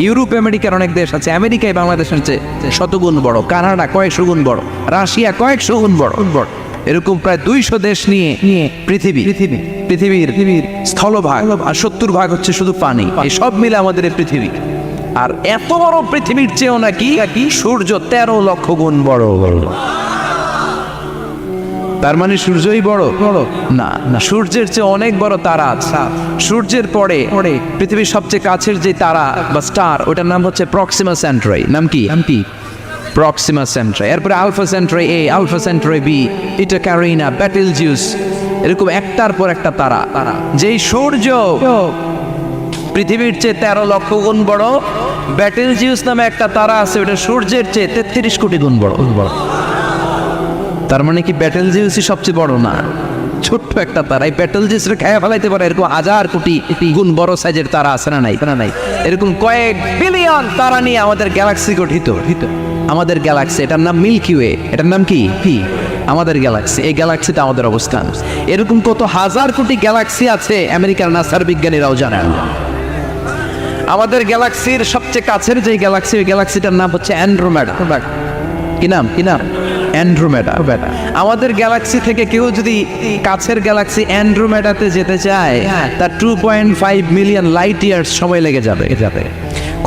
ইউরোপ আমেরিকার অনেক দেশ আছে, আমেরিকায় বাংলাদেশের চেয়ে শতগুণ বড়, কানাডা কয়েকশো গুণ বড়, রাশিয়া কয়েকশো গুণ বড়। এরকম প্রায় 200 দেশ নিয়ে পৃথিবীর স্থলভাগ আর 70% হচ্ছে শুধু পানি। এই সব মিলে আমাদের এই পৃথিবী। আর এত বড় পৃথিবীর চেয়েও নাকি সূর্য 13 লক্ষ গুণ বড়। তার মানে সূর্যই বড়? না, সূর্যের চেয়ে অনেক বড় তারা আছে। সূর্যের পরে পৃথিবীর সবচেয়ে কাছের যে তারা বা স্টার, ওটার নাম হচ্ছে প্রক্সিমা সেন্ট্রাই। নাম কি? প্রক্সিমা সেন্ট্রাই। এরপরে আলফা সেন্ট্রাই এ, আলফা সেন্ট্রাই বি, ইটা ক্যারিনা, বেটেলজিউস, এরকম একটার পর একটা তারা। যেই সূর্য পৃথিবীর চেয়ে 13 লক্ষ গুণ বড়, বেটেলজিউস নামে একটা তারা আছে, ওটা সূর্যের চেয়ে 33 কোটি গুণ বড়। তার মানে কি বেটেলজিউসই সবচেয়ে বড় না? ছোট্ট একটা তারা। এই বেটেলজিউসরে খেয়ে ফেলাইতে পারে এরকম 1000 কোটি গুণ বড় সাইজের তারা আছে না নাই? এরকম কয়েক বিলিয়ন তারা নিয়ে আমাদের গ্যালাক্সি গঠিত। আমাদের গ্যালাক্সি, এটার নাম মিল্কি ওয়ে। এটার নাম কি? আমাদের গ্যালাক্সি। এই গ্যালাক্সিতে আমাদের অবস্থান। এরকম কত হাজার কোটি গ্যালাক্সি আছে, আমেরিকার নাসার বিজ্ঞানীরাও জানেন। আমাদের গ্যালাক্সির সবচেয়ে কাছের যে গ্যালাক্সি, ওই গ্যালাক্সিটার নাম হচ্ছে অ্যান্ড্রোমেডা। কি নাম? অ্যান্ড্রোমেডা। আমাদের গ্যালাক্সি থেকে কেউ যদি কাছের গ্যালাক্সি অ্যান্ড্রোমেডাতে যেতে চায়, তার 2.5 মিলিয়ন লাইট ইয়ার্স সময় লেগে যাবে।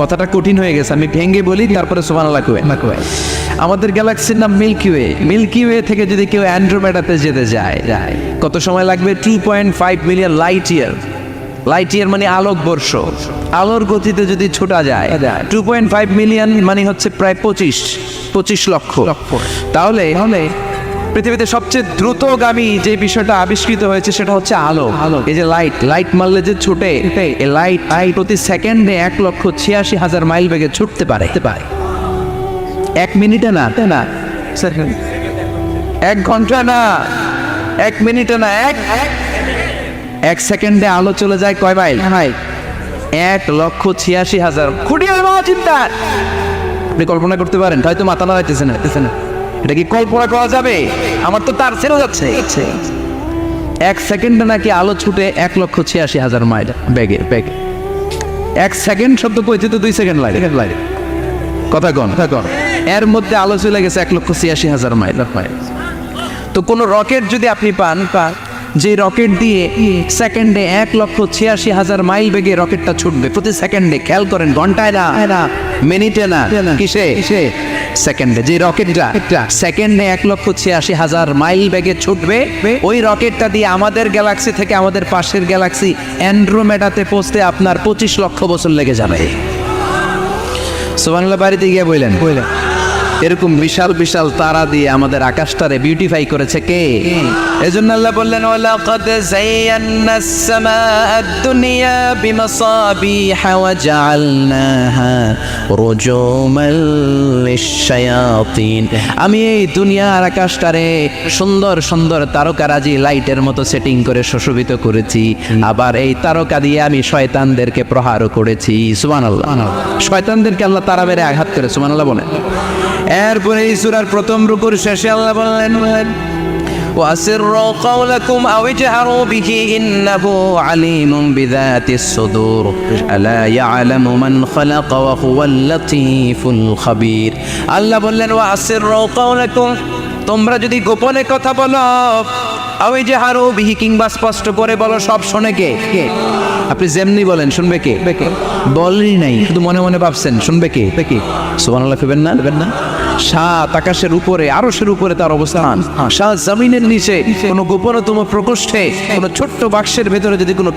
কথাটা কঠিন হয়ে গেছে, আমি ভেঙে বলি, তারপরে সুবহানাল্লাহ কই। আমাদের গ্যালাক্সির নাম মিল্কি ওয়ে। মিল্কি ওয়ে থেকে যদি কেউ অ্যান্ড্রোমেডাতে যেতে যায়, কত সময় লাগবে? 2.5 million light year. Light year মানে আলোক বর্ষ। আলোর গতিতে যদি ছোটা যায়, 2.5 মিলিয়ন মানে হচ্ছে প্রায় 25 লক্ষ। তাহলে পৃথিবীতে সবচেয়ে দ্রুতগামী যে বিষয়টা আবিষ্কৃত হয়েছে সেটা হচ্ছে আলো। এই যে লাইট মারলে যে ছুটে, এই লাইট প্রতি সেকেন্ডে 1,86,000 মাইল বেগে ছুটতে পারে। 1 মিনিটে না, 1 ঘন্টা না, 1 মিনিটে না, 1 সেকেন্ডে আলো চলে যায় কয় মাইল? 1,86,000। খুঁটিয়ে চিন্তা আপনি কল্পনা করতে পারেন? হয়তো মাথা নাড়াইতেছে না। এটা কি কল্পনা করা যাবে? আমার তো তার ছেড়ে যাচ্ছে। 1 সেকেন্ডে নাকি আলো ছুটে 1,86,000 মাইল বেগে। 1 সেকেন্ড শব্দ কইতে তো 2 সেকেন্ড লাগে। কথা কন। এর মধ্যে আলো চলে গেছে 1,86,000 মাইল। তো কোন রকেট যদি আপনি পান, যে রকেট দিয়ে সেকেন্ডে 1,86,000 মাইল বেগে রকেটটা ছুটবে প্রতি সেকেন্ডে, খেয়াল করেন, ঘন্টায় না, মিনিটে না, কিসে? সেকেন্ডে। যে রকেটটা সেকেন্ডে 1,86,000 মাইল বেগে ছুটবে, ওই রকেটটা দিয়ে আমাদের গ্যালাক্সি থেকে আমাদের পাশের গ্যালাক্সি অ্যান্ড্রোমেডাতে পৌঁছতে আপনার 25 লক্ষ বছর লেগে যাবে। সুবহানাল্লাহ। বাড়িতে গিয়ে বললেন এরকম বিশাল বিশাল তারা দিয়ে আমাদের আকাশটারে বিউটিফাই করেছে কে? এজন্য আল্লাহ বললেন, ওয়ালাকাদ যায়্যানাস সামাআদ দুনিয়া বিমাসাবিহা ওয়া জাআলনাহা রুজুমান লিশ-শায়াতিন। আমি এই দুনিয়ার আকাশটারে সুন্দর সুন্দর তারকারাজি লাইটের মতো সেটিং করে সুশোভিত করেছি। আবার এই তারকা দিয়ে আমি শয়তানদেরকে প্রহারও করেছি। সুবহানাল্লাহ। শয়তানদেরকে আল্লাহ তারা মেরে আঘাত করে। সুবহানাল্লাহ বলেন। এরপরে এই সূরার প্রথম রুকুর শেষে আল্লাহ বললেন, وَأَسِرُّوا قَوْلَكُمْ أَوْ اجْهَرُوا بِهِ إِنَّهُ عَلِيمٌ بِذَاتِ الصُّدُورِ أَلَا يَعْلَمُ مَنْ خَلَقَ وَهُوَ اللَّطِيفُ الْخَبِيرُ। আল্লাহ বললেন, وَأَسِرُّوا قَوْلَكُمْ, তোমরা যদি গোপনে কথা বলো, আও ইজহারু বিহি, কিংবা স্পষ্ট করে বলো, সব শোনে কে? আপনি যেমনি বলেন শুনবে কে? বলেনই নাই, শুধু মনে মনে ভাবছেন, শুনবে কে? সুবহানাল্লাহ কইবেন না? সাত আকাশের উপরে, আরশের উপরে তার অবস্থান, সাত জমিনের নিচে কোনো গোপনতম প্রকোষ্ঠে, কোনো ছোট্ট বাক্সের ভেতরে যদি কোনো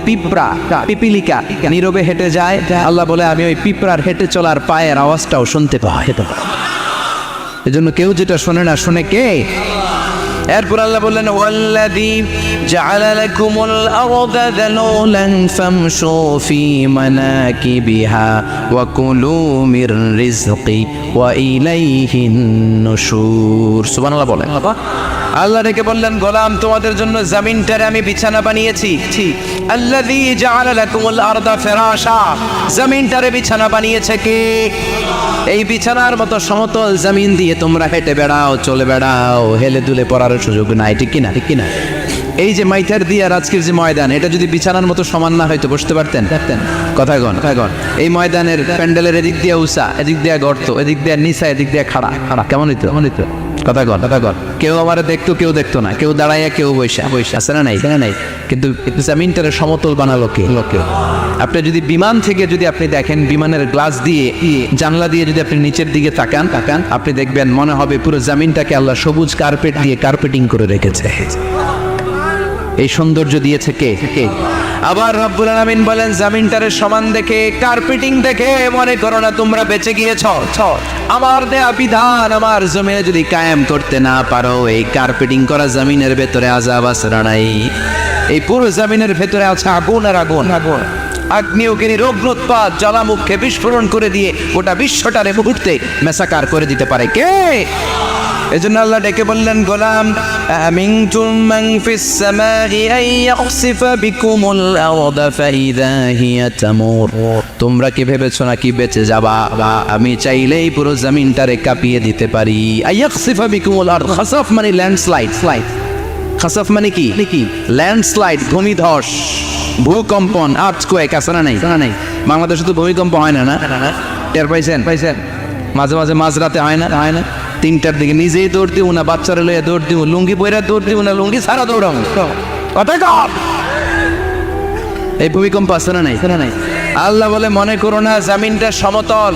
পিপিলিকা নীরবে হেঁটে যায়, আল্লাহ বলে আমি ওই পিঁপড়ার হেঁটে চলার পায়ের আওয়াজটাও শুনতে পাই। এজন্য কেউ যেটা শোনে না, শোনে কে? এরপর আল্লাহ বললেন ওয়াল্লাযী জাআলা লাকুমুল আরদা যালুলান ফামশু ফি মানাকিবিহা ওয়া কুলু মির রিজকি ওয়া ইলাইহিন নুশুর। সুবহানাল্লাহ বলেন। আল্লাহ ডেকে বললেন গোলাম তোমাদের জন্য জমিনটারে আমি বিছানা বানিয়েছি। আল্লাযী জাআলা লাকুমুল আরদা ফিরাশা, জমিনটারে বিছানা বানিয়েছে কে? এই বিছানার মতো সমতল জমিন দিয়ে তোমরা হেঁটে বেড়াও, চলে বেড়াও, হেলে দুলে পড়ার সুযোগ নাই, ঠিক কিনা? ঠিক কিনা? এই যে মাইথার দিয়ে আজকের যে ময়দান, এটা যদি বিছানার মতো সমান না হয়তো বসতে পারতেন? কথায় গণ। এই ময়দানের প্যান্ডেলের এদিক দিয়ে উষা, এদিক দিয়ে গর্ত, এদিক দিয়ে নিচা, এদিক দিয়ে খাড়া। কেমন হইতো? কথা কর। কেউ আমার দেখতো, কেউ দেখতো না, কেউ দাঁড়াইয়া, কেউ বৈশা আছে না নাই? কিন্তু জমিনটারে সমতল বানালো কে? আপনি যদি বিমান থেকে যদি আপনি দেখেন, বিমানের গ্লাস দিয়ে, জানলা দিয়ে যদি আপনি নিচের দিকে তাকান, আপনি দেখবেন মনে হবে পুরো জমিনটাকে আল্লাহ সবুজ কার্পেট দিয়ে কার্পেটিং করে রেখেছে। এই সৌন্দর্য দিয়েছে কে? আবার রব্বুল আলামিন বলেন জমিনটারে সমান দেখে, কার্পেটিং দেখে মনে করো না তোমরা বেঁচে গিয়েছো। আমার দেয়া বিধান আমার জমিনে যদি কায়েম করতে না পারো, এই কার্পেটিং করা জমিনের ভেতরে আযাব আছে না নাই? এই পুরো জমিনের ভেতরে আছে আগুন আর আগুন। আগ্নেয়গিরি রোগ্নোৎপাত জ্বালামুখে বিস্ফোরণ করে দিয়ে গোটা বিশ্বটারে মুহূর্তে মেসাকার করে দিতে পারে কে? এজন্য আল্লাহ ডেকে বললেন গোলাম আমিনতুম মান ফিস সামাই আন ইয়াখসিফা বিকুমুল আরদা ফাইযা হিয়া তামুর। তোমরা কি ভেবেছো নাকি বেঁচে যাবা? আমি চাইলেই পুরো জমিনটারে কাঁপিয়ে দিতে পারি। আন ইয়াখসিফা বিকুমুল আরদ, খাসাফ মানে ল্যান্ডস্লাইড। খাসাফ মানে কি? ল্যান্ডস্লাইড, ভূমিধস, ভূকম্পন, আর্থকোয়েক আছে না নাই? বাংলাদেশে তো ভূমিকম্প হয় না। টের পাইছেন? মাঝে মাঝে মাঝরাতে হয় না? 3টার দিকে নিজেই দৌড় দিব না, বাচ্চারা লইয়া দৌড় দিব, লুঙ্গি পইরা দৌড় দিব না, লুঙ্গি সারা দৌড়াম। এই ভূমিকম্প আছে না নাই? আল্লাহ বলে মনে করো না জমিনটা সমতল,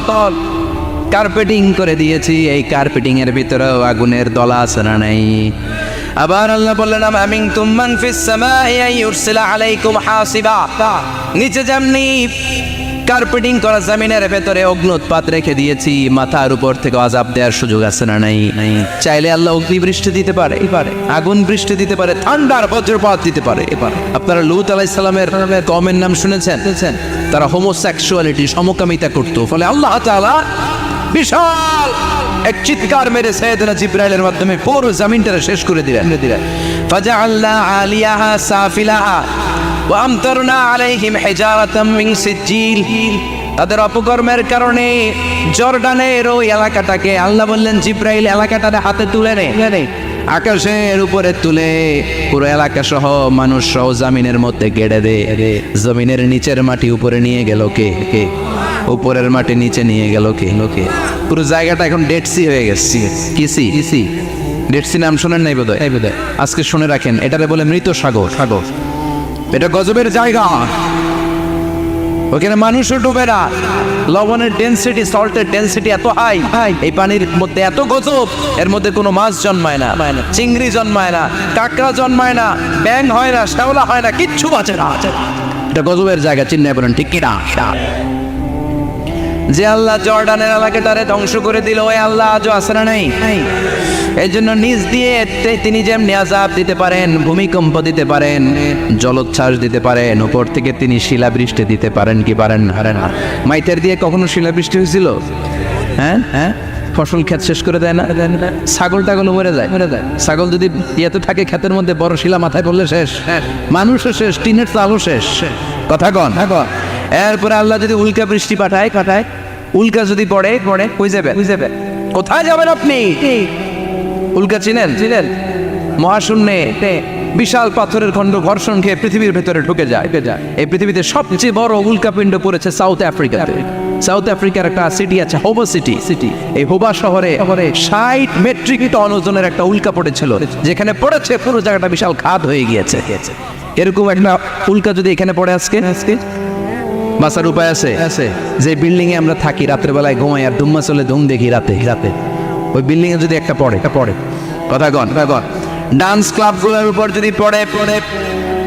কার্পেটিং করে দিয়েছি। এই কার্পেটিং এর ভিতরেও আগুনের দলা আছে না নাই? আবার আল্লাহ বললেন আমিনতুম মান ফিস সামাই আন ইউরসিলা আলাইকুম হাসিবা। নিচে যেমনি কার্পেটিং করা জমিনের ভেতরে অগ্নুৎপাত রেখে দিয়েছি, মাথার উপর থেকে আযাব দেওয়ার সুযোগ আছে না নাই? চাইলে আল্লাহ অগ্নি বৃষ্টি দিতে পারে, আগুন বৃষ্টি দিতে পারে, ঠান্ডার বজ্রপাত দিতে পারে। আপনারা লূত আলাইহিস সালামের কওমের নাম শুনেছেন? তারা হোমোসেক্সুয়ালিটি, সমকামিতা করত। ফলে আল্লাহ তাআলা বিশাল এক চিৎকার মেরে সাইয়েদনা জিবরাইলের মাধ্যমে পুরো জমিনটারে শেষ করে দিলেন। ফাজআলনা আলিয়াহা সাফিলাহা ওয়া আমতারনা আলাইহিম হিজারাতাম মিন সিজিল। তাদের অপকর্মের কারণে জর্ডানের ওই এলাকাটাকে আল্লাহ বললেন জিবরাইল এলাকাটারে হাতে তুলে নে, আকাশের উপরে তুলে পুরো এলাকা সহ মানুষ সহ জমিনের মধ্যে গেড়ে দে। জমিনের নিচের মাটি উপরে নিয়ে গেল কে? উপরের মাটি নিচে নিয়ে গেল কে? পুরো জায়গাটা এখন ডেড সি হয়ে গেছে। কিসি ডেড সি নাম শোনেন নাই বোধহয়? আজকে শুনে রাখেন, এটারে বলে মৃত সাগর। এটা গজবের জায়গা, ওখানে মানুষও ডুবে না। লবণের ডেনসিটি, সল্টের ডেনসিটি এত হাই, এই পানির মধ্যে এত গজব, এর মধ্যে কোনো মাছ জন্মায় না, চিংড়ি জন্মায় না, কাঁকড়া জন্মায় না, ব্যাঙ হয় না, শ্যাওলা হয় না, কিচ্ছু বাঁচে না। এটা গজবের জায়গা, চিন্তা করেন ঠিক কিনা? যে আল্লাহ জর্ডানের এলাকাটারে ধ্বংস করে দিল, ওই আল্লাহ আজও আছে না নাই? এই জন্য নিজ দিয়ে তিনি যেমনি আযাব দিতে পারেন, ভূমিকম্প দিতে পারেন, জলোচ্ছ্বাস দিতে পারেন, উপর থেকে তিনি শিলাবৃষ্টি দিতে পারেন কি পারেন না? মাইতের দিয়ে কখনো শিলাবৃষ্টি হয়েছিল? হ্যাঁ, ফসল ক্ষেত শেষ করে দেয় না? ছাগল টাগল মরে যায়। ছাগল যদি ইয়েতে থাকে ক্ষেতের মধ্যে, বড় শিলা মাথায় পড়লে শেষ, মানুষও শেষ, টিনের চালও শেষ। কথা কন। এরপরে আল্লাহ যদি উল্কা বৃষ্টি পাঠায়, উল্কা যদি পড়ে কই যাবে? কোথায় যাবেন আপনি? উল্কা চিনেন? মহাশূন্যে বিশাল পাথরের খণ্ড ঘর্ষণ খেয়ে পৃথিবীর ভেতরে ঢুকে যায়। এই পৃথিবীতে সবচেয়ে বড় উল্কাপিণ্ড পড়েছে সাউথ আফ্রিকাতে। সাউথ আফ্রিকার একটা সিটি আছে, হোবা সিটি। এই হোবা শহরে 60 মেট্রিক টন ওজনের একটা উল্কা পড়েছিল, যেখানে পড়েছে পুরো জায়গাটা বিশাল খাদ হয়ে গিয়েছে। এরকম একটা উল্কা যদি এখানে পড়ে আজকে বাঁচার উপায় আছে? যে বিল্ডিং এ আমরা থাকি, রাত্রে বেলায় ঘুমাই আর দুম্মা চলে ধুম দেখি রাতে, ওই বিল্ডিং এ যদি একটা পড়ে, কথা কন, ডান্স ক্লাব গুলোর উপর যদি পড়ে,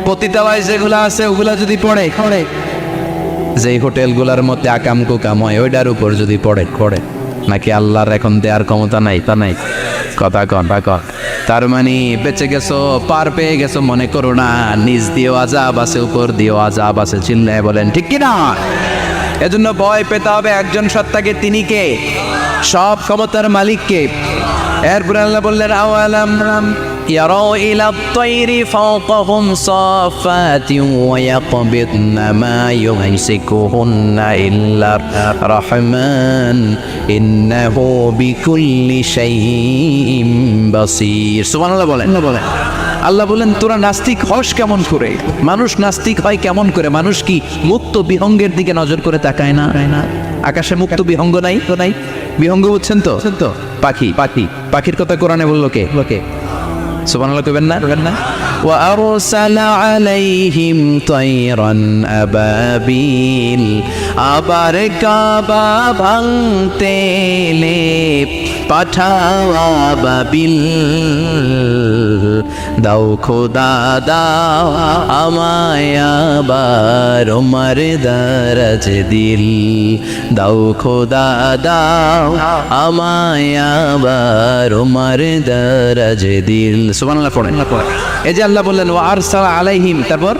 পতিতালয় যেগুলো আছে ওগুলা যদি পড়ে, যে হোটেল গুলার মধ্যে আকাম কুকাম হয় ওইটার উপর যদি পড়ে, নাকি আল্লাহর এখন দেওয়ার ক্ষমতা নাই? তা নাই। কথা কন। তার মানে বেঁচে গেছো, পার পেয়ে গেছো মনে করো না, নিচ দিয়েও আযাব আছে, উপর দিয়েও আযাব আছে। চিল্লায় বলেন ঠিক কি না? এজন্য ভয় পেতে হবে একজন সত্তাকে, তিনি কে? সব ক্ষমতার মালিককে। এরপরে আল্লাহ বললেন আওয়ালাম ইয়ারাউ ইলা আত-তায়রি ফাওকাহুম সাফাতিন ওয়া ইয়াকবিদনা মা ইউমসিকুহুন্না ইল্লা রাহমান ইন্নাহু বিকুল্লি শাইইন বাসীর। সুবহানাল্লাহ বলেন। আল্লাহ বলেন তোরা নাস্তিক হস কেমন করে? মানুষ নাস্তিক হয় কেমন করে? মানুষ কি মুক্ত বিহঙ্গের দিকে নজর করে তাকায় না? আকাশে মুক্ত বিহঙ্গ নাই? বিহঙ্গ বুঝছেন তো? পাখির কথা কোরআনে বললো কে? সুবহানাল্লাহ কইবেন না? ওয়া আরসালা আলাইহিম তায়রান আবাবিল, আবার কাবা ভাঙতে এলে পাঠাও আবাবিল। দাও খোদা দাও আমায় আবার ওমর দরজ দিল, দাও খোদা দাও আমায় আবার ওমর দরজ দিল। সুবহানাল্লাহ পড়েন। এই যে আল্লাহ বললেন ওয়া আরসালা আলাইহিম, তারপর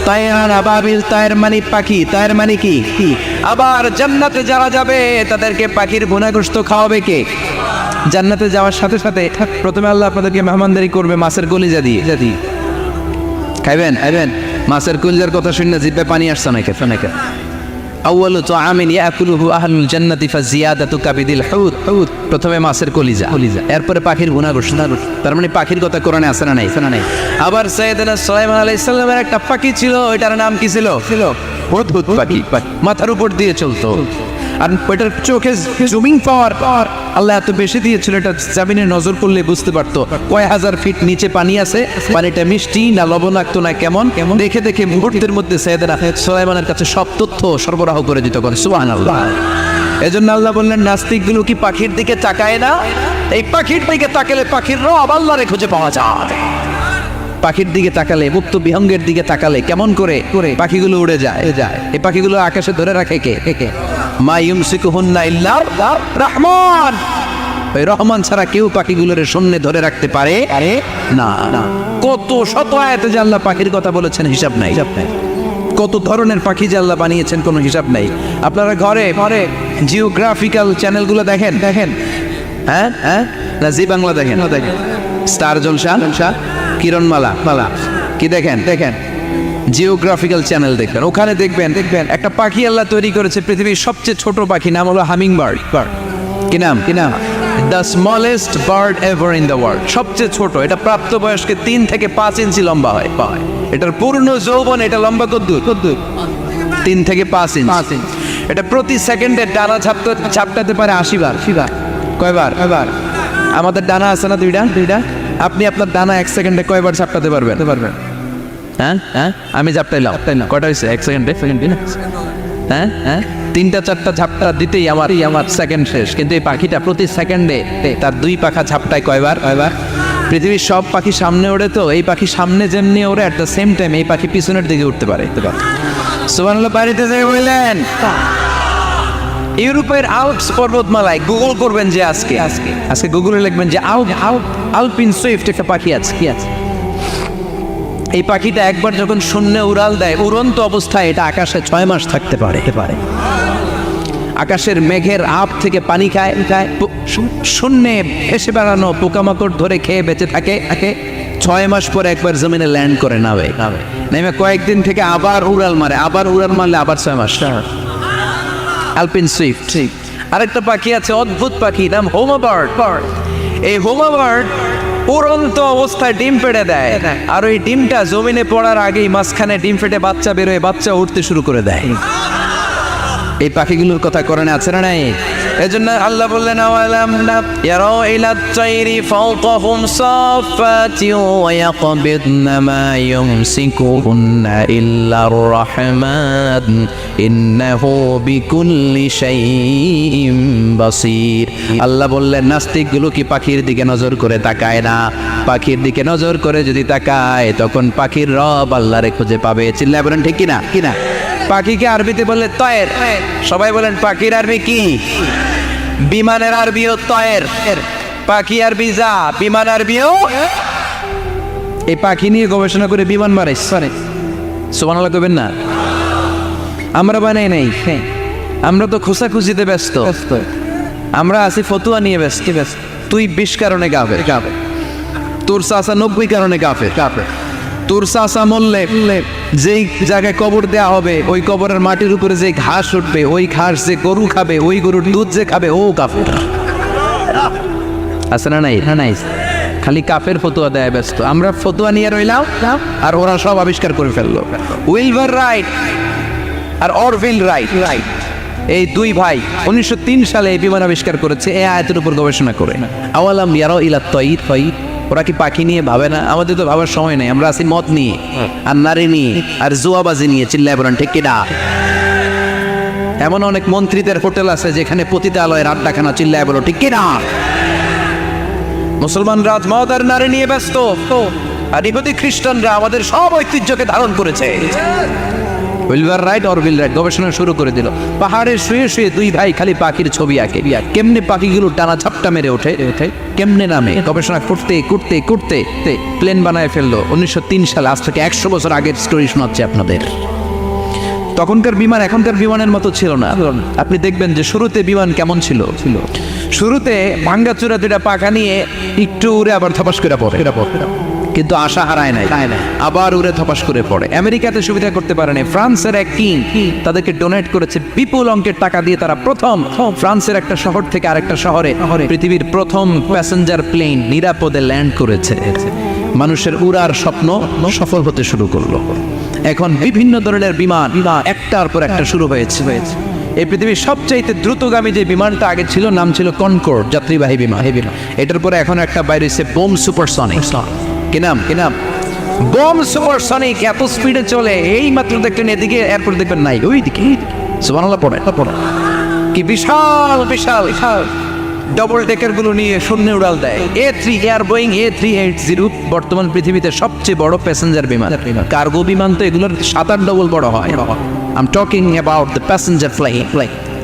তায়রান আবাবিল, তায়ের মানে পাখি, তায়ের মানে কি? আবার জান্নাতে যারা যাবে তাদেরকে পাখির ভুনাগোশত খাওয়াবে কে? জান্নাতে যাওয়ার সাথে সাথে প্রথমে আল্লাহ আপনাদেরকে মেহমানদারি করবে মাছের কলিজা দিয়ে। খাইবেন? মাছের কলিজার কথা শুনে জিভে পানি আসছে নাকি? আউয়ালু তাআমিন ইয়াকুলুহু আহলুল জান্নাতি ফাজিয়াদাতু কাবিদিল হুত। প্রথমে মাছের কলিজা, এরপরে পাখির ভুনাগোশত। তার মানে পাখির কথা কোরআনে আছে না নাই? আবার সাইয়েদনা সুলাইমান আলাইহিস সালামের একটা পাখি ছিল, ওইটার নাম কি ছিল? হুদহুদ পাখি। মাথার উপর দিয়ে চলতো, আর ওইটার চোখে জুমিং পাওয়ার আল্লাহ এত বেশি দিয়েছিল, এটা জামিনে নজর করলে বুঝতে পারতো কয় হাজার ফিট নিচে পানি আছে, পানিটা মিষ্টি না লবণাক্ত না কেমন দেখে মুহূর্তের মধ্যে সাইয়েদনা সুলাইমানের কাছে সব তথ্য সরবরাহ করে দিত। সুবহানাল্লাহ। এজন্য আল্লাহ বললেন নাস্তিকগুলো কি পাখির দিকে তাকায় না? এই পাখির দিকে তাকালে পাখির রব আল্লাহরে খুঁজে পাওয়া যায়। পাখির দিকে তাকালে, মুক্ত বিহঙ্গের দিকে তাকালে কেমন করে পাখিগুলো উড়ে যায়। এই পাখিগুলো আকাশে ধরে রাখে কে? মা ইউমসিকুহুন্না ইল্লা রাহমান। ওই রহমান ছাড়া কেউ পাখিগুলোর শূন্যে ধরে রাখতে পারে না। কত শত আয়াতে যে আল্লাহ পাখির কথা বলেছেন হিসাব নাই। কত ধরনের পাখি যে আল্লাহ বানিয়েছেন কোনো হিসাব নাই। আপনারা ঘরে জিওগ্রাফিক্যাল চ্যানেলগুলো দেখেন? হ্যাঁ না জি বাংলা দেখেন? স্টার জলসা, কিরণমালা কি দেখেন? জিওগ্রাফিক্যাল চ্যানেল দেখবেন, ওখানে দেখবেন একটা পাখি আল্লাহ তৈরি করেছে, পৃথিবীর সবচেয়ে ছোট পাখি, নাম হলো হামিং বার্ড। কি নাম? The smallest bird ever in the world. সবচেয়ে ছোট, এটা প্রাপ্তবয়স্কে 3 থেকে 5 ইঞ্চি লম্বা হয়। এটার পূর্ণ যৌবন এটা লম্বা কদ্দুর 3 থেকে 5 ইঞ্চি। এটা প্রতি সেকেন্ডে ডানা ঝাপটাতে পারে 80 বার। কয়বার? আমাদের ডানা আছে না দুইটা। আপনি আপনার ডানা 1 সেকেন্ডে কয়বার ঝাপটাতে পারবেন? হ্যাঁ আমি ঝাপটাইলাম কয়টা হয়েছে? 1 সেকেন্ডে? হ্যাঁ 3-4টা ঝাপটা দিতেই আমার সেকেন্ড শেষ। কিন্তু এই পাখিটা প্রতি সেকেন্ডে তার 2 পাখা ঝাপটায় কয়বার? পৃথিবীর সব পাখি সামনে ওড়ে, তো এই পাখি সামনে যেমনি ওড়ে, অ্যাট দ্য সেম টাইম এই পাখি পিছনের দিকে উঠতে পারে। সুবহানাল্লাহ। বাড়িতে যাই বললেন ইউরোপের আল্পস পর্বতমালায় গুগল করবেন যে আজকে গুগলে লিখবেন যে আলপিন সুইফট একটা পাখি আছে। কি আছে? এই পাখিটা একবার যখন শূন্যে উড়াল দেয়, উড়ন্ত অবস্থায় এটা আকাশে 6 মাস থাকতে পারে। আকাশের মেঘের আপ থেকে পানি খায়, শূন্যে ভেসে বেড়ানো পোকামাকড় ধরে খেয়ে বেঁচে থাকে। 6 মাস পরে একবার জমিনে ল্যান্ড করে নেমে কয়েকদিন থেকে আবার উড়াল মারলে আবার 6 মাস। আলপিন সুইফট। আরেকটা পাখি আছে, অদ্ভুত পাখি, নাম হোমা বার্ড। এই হোমা বার্ড উড়ন্ত অবস্থায় ডিম পেড়ে দেয়, আর ওই ডিমটা জমিনে পড়ার আগেই মাঝখানে ডিম ফেটে বাচ্চা বেরোয়, বাচ্চা উঠতে শুরু করে দেয়। এই পাখিগুলোর কথা কোরআনে আছে না নাই? এজন্য আল্লাহ বললেন আওয়ালাম ইয়ারাউ ইলা আত-তায়রি ফাওকাহুম সাফাতিন ওয়া ইয়াকবিদনা মা ইউমসিকুহুন্না ইল্লা আর-রাহমান ইন্নাহু বিকুল্লি শাইইন বাসীর। আল্লাহ বললেন নাস্তিকগুলো কি পাখির দিকে নজর করে তাকায় না? পাখির দিকে নজর করে যদি তাকায় তখন পাখির রব আল্লাহরে খুঁজে পাবে। চিল্লায় বলেন ঠিক কিনা? পাখিকে আরবিতে বললে তয়ের। সবাই বলেন পাখির আরবি কি? বিমানের আরবিও তয়ের। পাখি আর বিজা, বিমান আর বিও। এই পাখি নিয়ে গবেষণা করে বিমান বানাইছে। সুবহানাল্লাহ কইবেন না? আমরা বানাই নাই, আমরা তো খোঁজাখুঁজিতে ব্যস্ত। আমরা আছি ফতুয়া নিয়ে ব্যস্ত। তুই 20 কারণে কাফের, তোর চাচা 90 কারণে কাফের। তোর চাচা মরলে যেই জায়গায় কবর দেয়া হবে, ওই কবরের মাটির উপরে যে ঘাস উঠবে, ওই ঘাস যে গরু খাবে, ওই গরুর দুধ যে খাবে, ও কাফের। আছে না নাই? নাই, খালি কাফের ফতুয়া দেয় ব্যস্ত। আমরা ফতুয়া নিয়ে রইলাম, আর ওরা সব আবিষ্কার করে ফেললো। উইলবার রাইট আর অরভিল রাইট, এই দুই ভাই 1903 সালে এই বিমান আবিষ্কার করেছে এই আয়াতের উপর গবেষণা করে। আওয়ালাম ইয়ারাউ ইলা তাইর, ওরা কি পাখি নিয়ে ভাবে না? আমাদের তো ভাবার সময় নেই, আমরা আছি মদ নিয়ে আর নারী নিয়ে আর জুয়াবাজি নিয়ে। চিল্লায় বলেন ঠিক কিনা? এমন অনেক মন্ত্রীদের হোটেল আছে যেখানে পতিতালয়ের আড্ডাখানা। চিল্লায় বলো ঠিক কিনা? মুসলমানরা মদ আর নারী নিয়ে ব্যস্ত, আর ইহুদি খ্রিস্টানরা আমাদের সব ঐতিহ্যকে ধারণ করেছে। উইলবার রাইট অরভিল রাইট গবেষণা শুরু করে দিল। পাহাড়ে শুয়ে শুয়ে দুই ভাই খালি পাখির ছবি আঁকে, কেমনে পাখিগুলো টানা ঝাপটা মেরে ওঠে, কেমনে নামে। গবেষণা করতে করতে করতে প্লেন বানায় ফেললো 1903 সালে। আজ থেকে 100 বছর আগের স্টোরি শোনাচ্ছে আপনাদের। তখনকার বিমান এখনকার বিমানের মতো ছিল না। আপনি দেখবেন যে শুরুতে বিমান কেমন ছিল। শুরুতে ভাঙ্গাচুরা দুটা পাখা নিয়ে একটু উড়ে আবার থপাস করে পড়ে, কিন্তু আশা হারায় নাই, আবার উড়ে থপাস করে পড়ে। আমেরিকাতে সুবিধা করতে পারেনি। ফ্রান্সের এক কিং তাদেরকে ডোনেট করেছে বিপুল অঙ্কের টাকা দিয়ে। তারা প্রথম ফ্রান্সের একটা শহর থেকে আরেকটা শহরে পৃথিবীর প্রথম প্যাসেঞ্জার প্লেন নিরাপদে ল্যান্ড করেছে। মানুষের উড়ার স্বপ্ন সফল হতে শুরু করলো। এখন বিভিন্ন ধরনের বিমান একটার পর একটা শুরু হয়েছে। এই পৃথিবীর সবচাইতে দ্রুতগামী যে বিমানটা আগে ছিল, নাম ছিল কনকর্ড, যাত্রীবাহী বিমান। এটার পরে এখন একটা বাইরে হচ্ছে বোম সুপারসনিক। কি নাম? Bomb supersonic. এত স্পিডে চলে, এই মাত্র দেখলেন এদিকে এয়ারপোর্ট দেখবেন নাই, ওই দিকে। সুবহানাল্লাহ পড়ে। কি বিশাল বিশাল ডবল ডেকার গুলো নিয়ে শূন্যে উড়াল দেয়। বোয়িং A380 বর্তমান পৃথিবীতে সবচেয়ে বড় প্যাসেঞ্জার বিমান। কার্গো বিমান তো এগুলোর 7-8 ডবল বড় হয়। I am talking about the passenger flying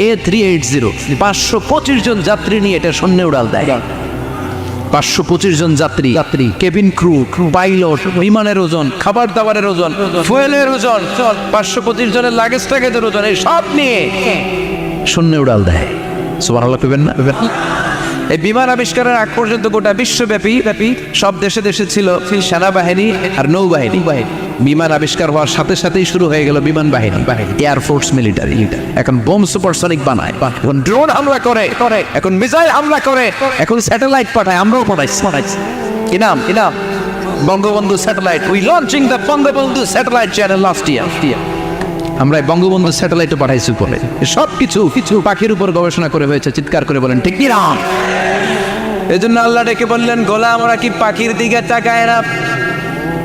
A380 525 জন যাত্রী নিয়ে এটা শূন্যে উড়াল দেয়। 525 জন যাত্রী, কেবিন ক্রু, পাইলট, বিমানের ওজন, খাবার দাবারের ওজন, ফুয়েলের ওজন, 525 জনের লাগেজ ট্যাগেজের ওজন, এই সব নিয়ে শূন্যে উড়াল দেয়। সুবহানাল্লাহ কইবেন না? এই বিমান আবিষ্কারের আগ পর্যন্ত গোটা বিশ্বব্যাপী সব দেশে দেশে ছিল সেনাবাহিনী আর নৌবাহিনী। বিমান আবিষ্কার হওয়ার সাথে সাথেই শুরু হয়ে গেল বিমান বাহিনী, এয়ারফোর্স, মিলিটারি। এখন বোম সুপারসনিক বানায়, এখন ড্রোন হামলা করে, এখন মিসাইল হামলা করে, এখন স্যাটেলাইট পাঠায়। আমরাও পাঠাইছি। কি নাম? Bangabandhu satellite. We launching the Bangabandhu satellite channel last year. আমরা বঙ্গবন্ধু স্যাটেলাইটও পাঠাইছি উপরে। সব কিছু পাখির উপর গবেষণা করে হয়েছে। চিৎকার করে বলেন ঠিক কি না? এই জন্য আল্লাহ ডেকে বললেন, গোলাম ওরা কি পাখির দিকে তাকায় না?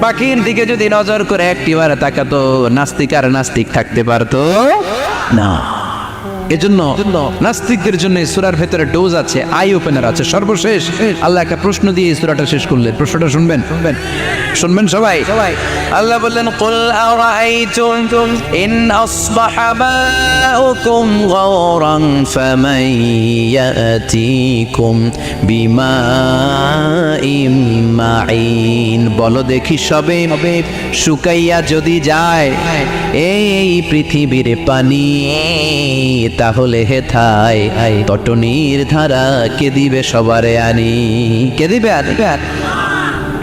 পাখির দিকে যদি নজর করে একটিবার তাকাতো, নাস্তিক আর নাস্তিক থাকতে পারতো না। এজন্য নাস্তিকদের জন্য সূরার ভেতরে ডোজ আছে, আই ওপেনার আছে। সর্বশেষ আল্লাহ একটা প্রশ্ন দিয়ে এই সূরাটা শেষ করলেন। প্রশ্নটা শুনবেন সবাই। আল্লাহ বললেন, কুল আরাআইতুম ইন আসবাহা মাউকুম গাওরান ফামান ইয়াতিকুম বিমাইম মাইন। বলো দেখি সবে শুকাইয়া যদি যায় এই পৃথিবীর পানি, তাহলে হেথায় তটনির ধারা কে দিবে সবারে আনি? কে দিবে?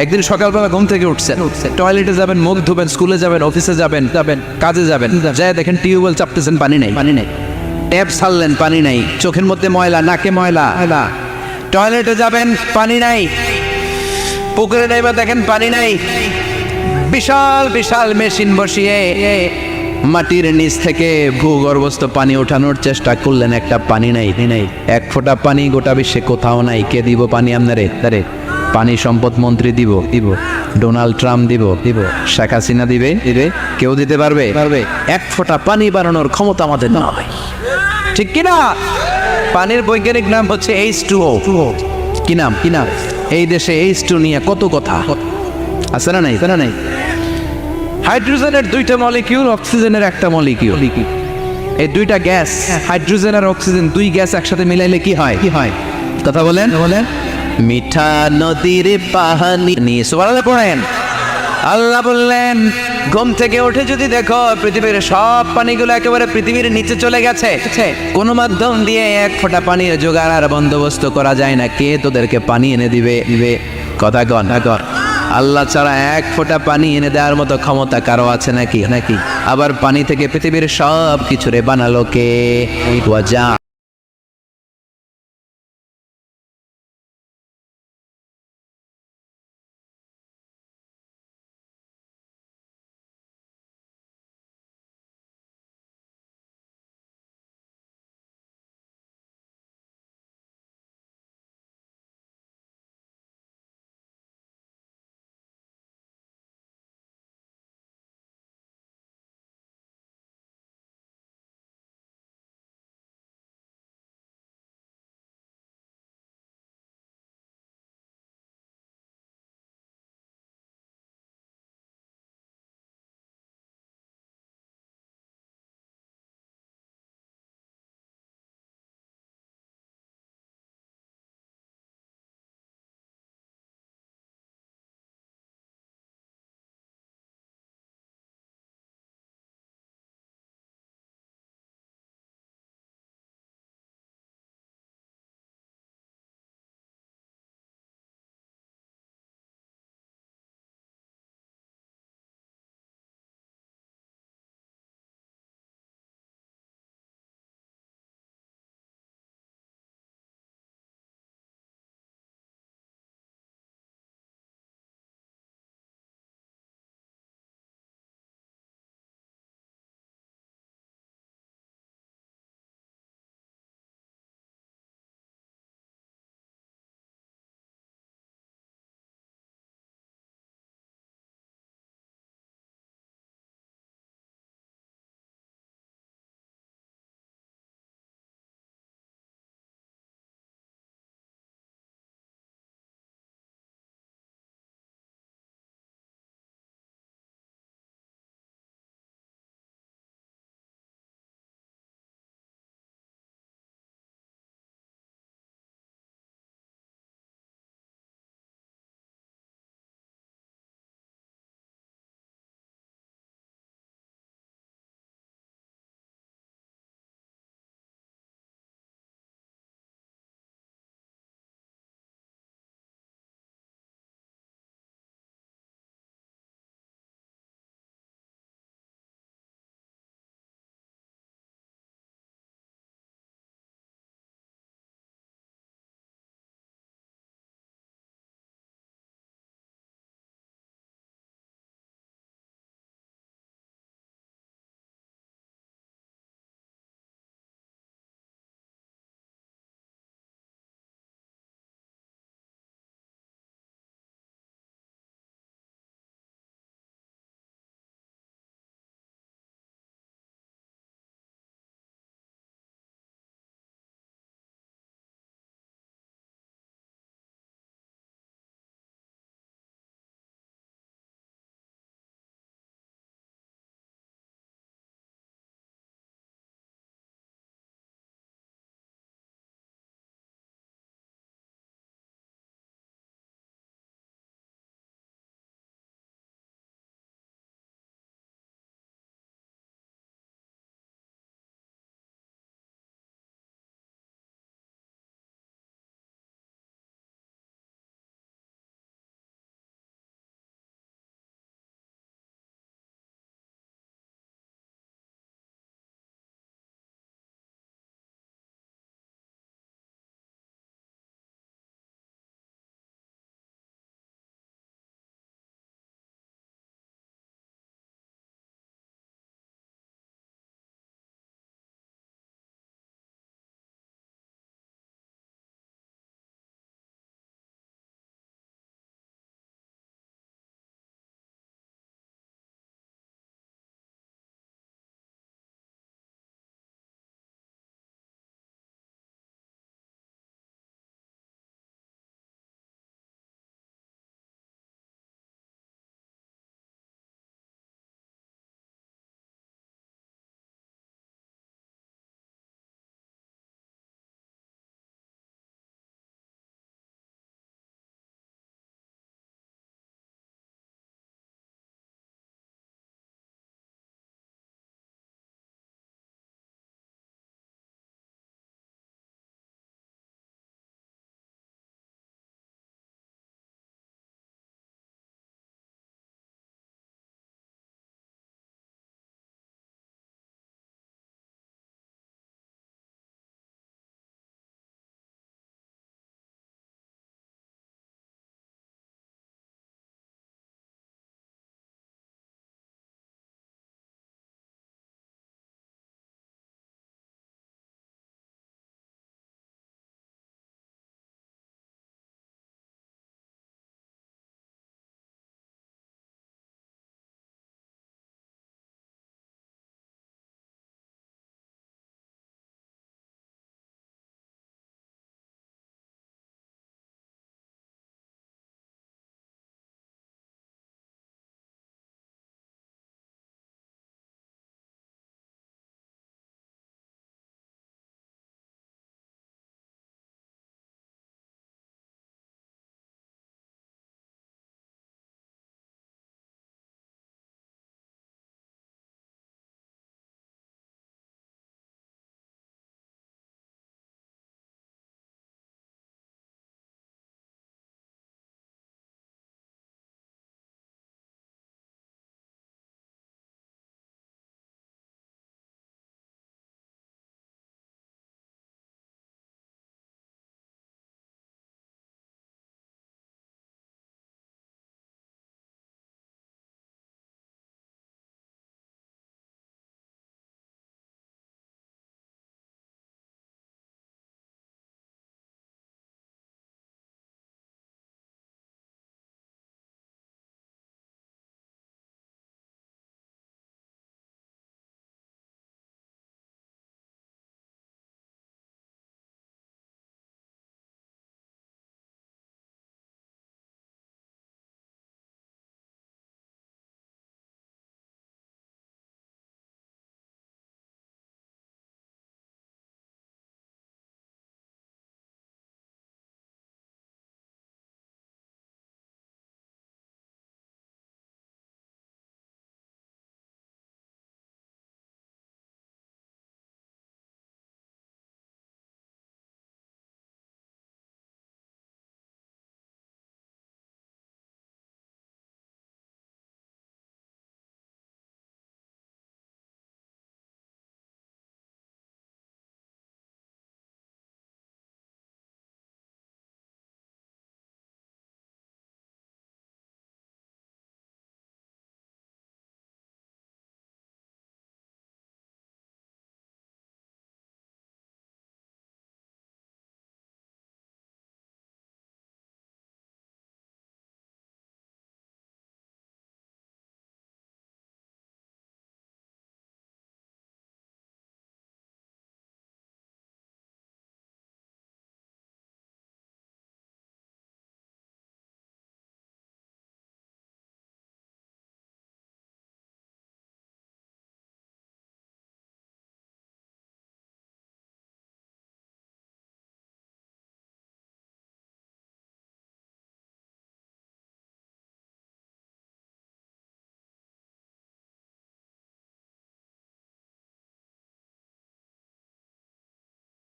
একদিন সকালবেলা ঘুম থেকে উঠছেন, টয়লেটে যাবেন, মুখ ধুবেন, স্কুলে যাবেন, অফিসে যাবেন, কাজে যাবেন, যায় দেখেন টিউবওয়েল চাপতেছেন, পানি নাই। ট্যাপ ছাড়লেন, পানি নাই। চোখের মধ্যে ময়লা, নাকে ময়লা। টয়লেটে যাবেন, পানি নাই। পুকুরে যাইবা, দেখেন পানি নাই। বিশাল বিশাল মেশিন বসিয়ে মাটির নিচ থেকে ভূগর্ভস্থ পানি ওঠানোর চেষ্টা করলেন, একটা পানি নাই। এক ফোঁটা পানি গোটা বিশ্বে কোথাও নাই। কে দিব পানি আপনারে? পানি সম্পদ মন্ত্রী দিব, ডোনাল্ড ট্রাম্প দিব, শেখ হাসিনা দিবে? কেউ দিতে পারবে? এক ফোঁটা পানি বানানোর ক্ষমতা আমাদের না, ঠিক কিনা? পানির বৈজ্ঞানিক নাম হচ্ছে H2O। কি নাম? এই দেশে H2 নিয়ে কত কথা আছে না নাই? হাইড্রোজেনের 2টা মলিকিউল, অক্সিজেনের একটা মলিকিউল। এই 2টা গ্যাস, হাইড্রোজেন আর অক্সিজেন, 2 গ্যাস একসাথে মিলাইলে কি হয়? কথা বলেন। মিঠা নদীর পানি। সুবহানাল্লাহ পড়েন। আল্লাহ বললেন ঘুম থেকে উঠে যদি দেখো পৃথিবীর সব পানিগুলো একেবারে পৃথিবীর নিচে চলে গেছে, কোনো মাধ্যম দিয়ে এক ফোঁটা পানির জোগাড় আর বন্দোবস্ত করা যায় না, কে তোদেরকে পানি এনে দিবে? কথা কন কন। আল্লাহ ছাড়া এক ফোঁটা পানি এনে দেওয়ার মতো ক্ষমতা কারো আছে নাকি? আবার পানি থেকে পৃথিবীর সব কিছুরে বানালো কে? ওয়াজা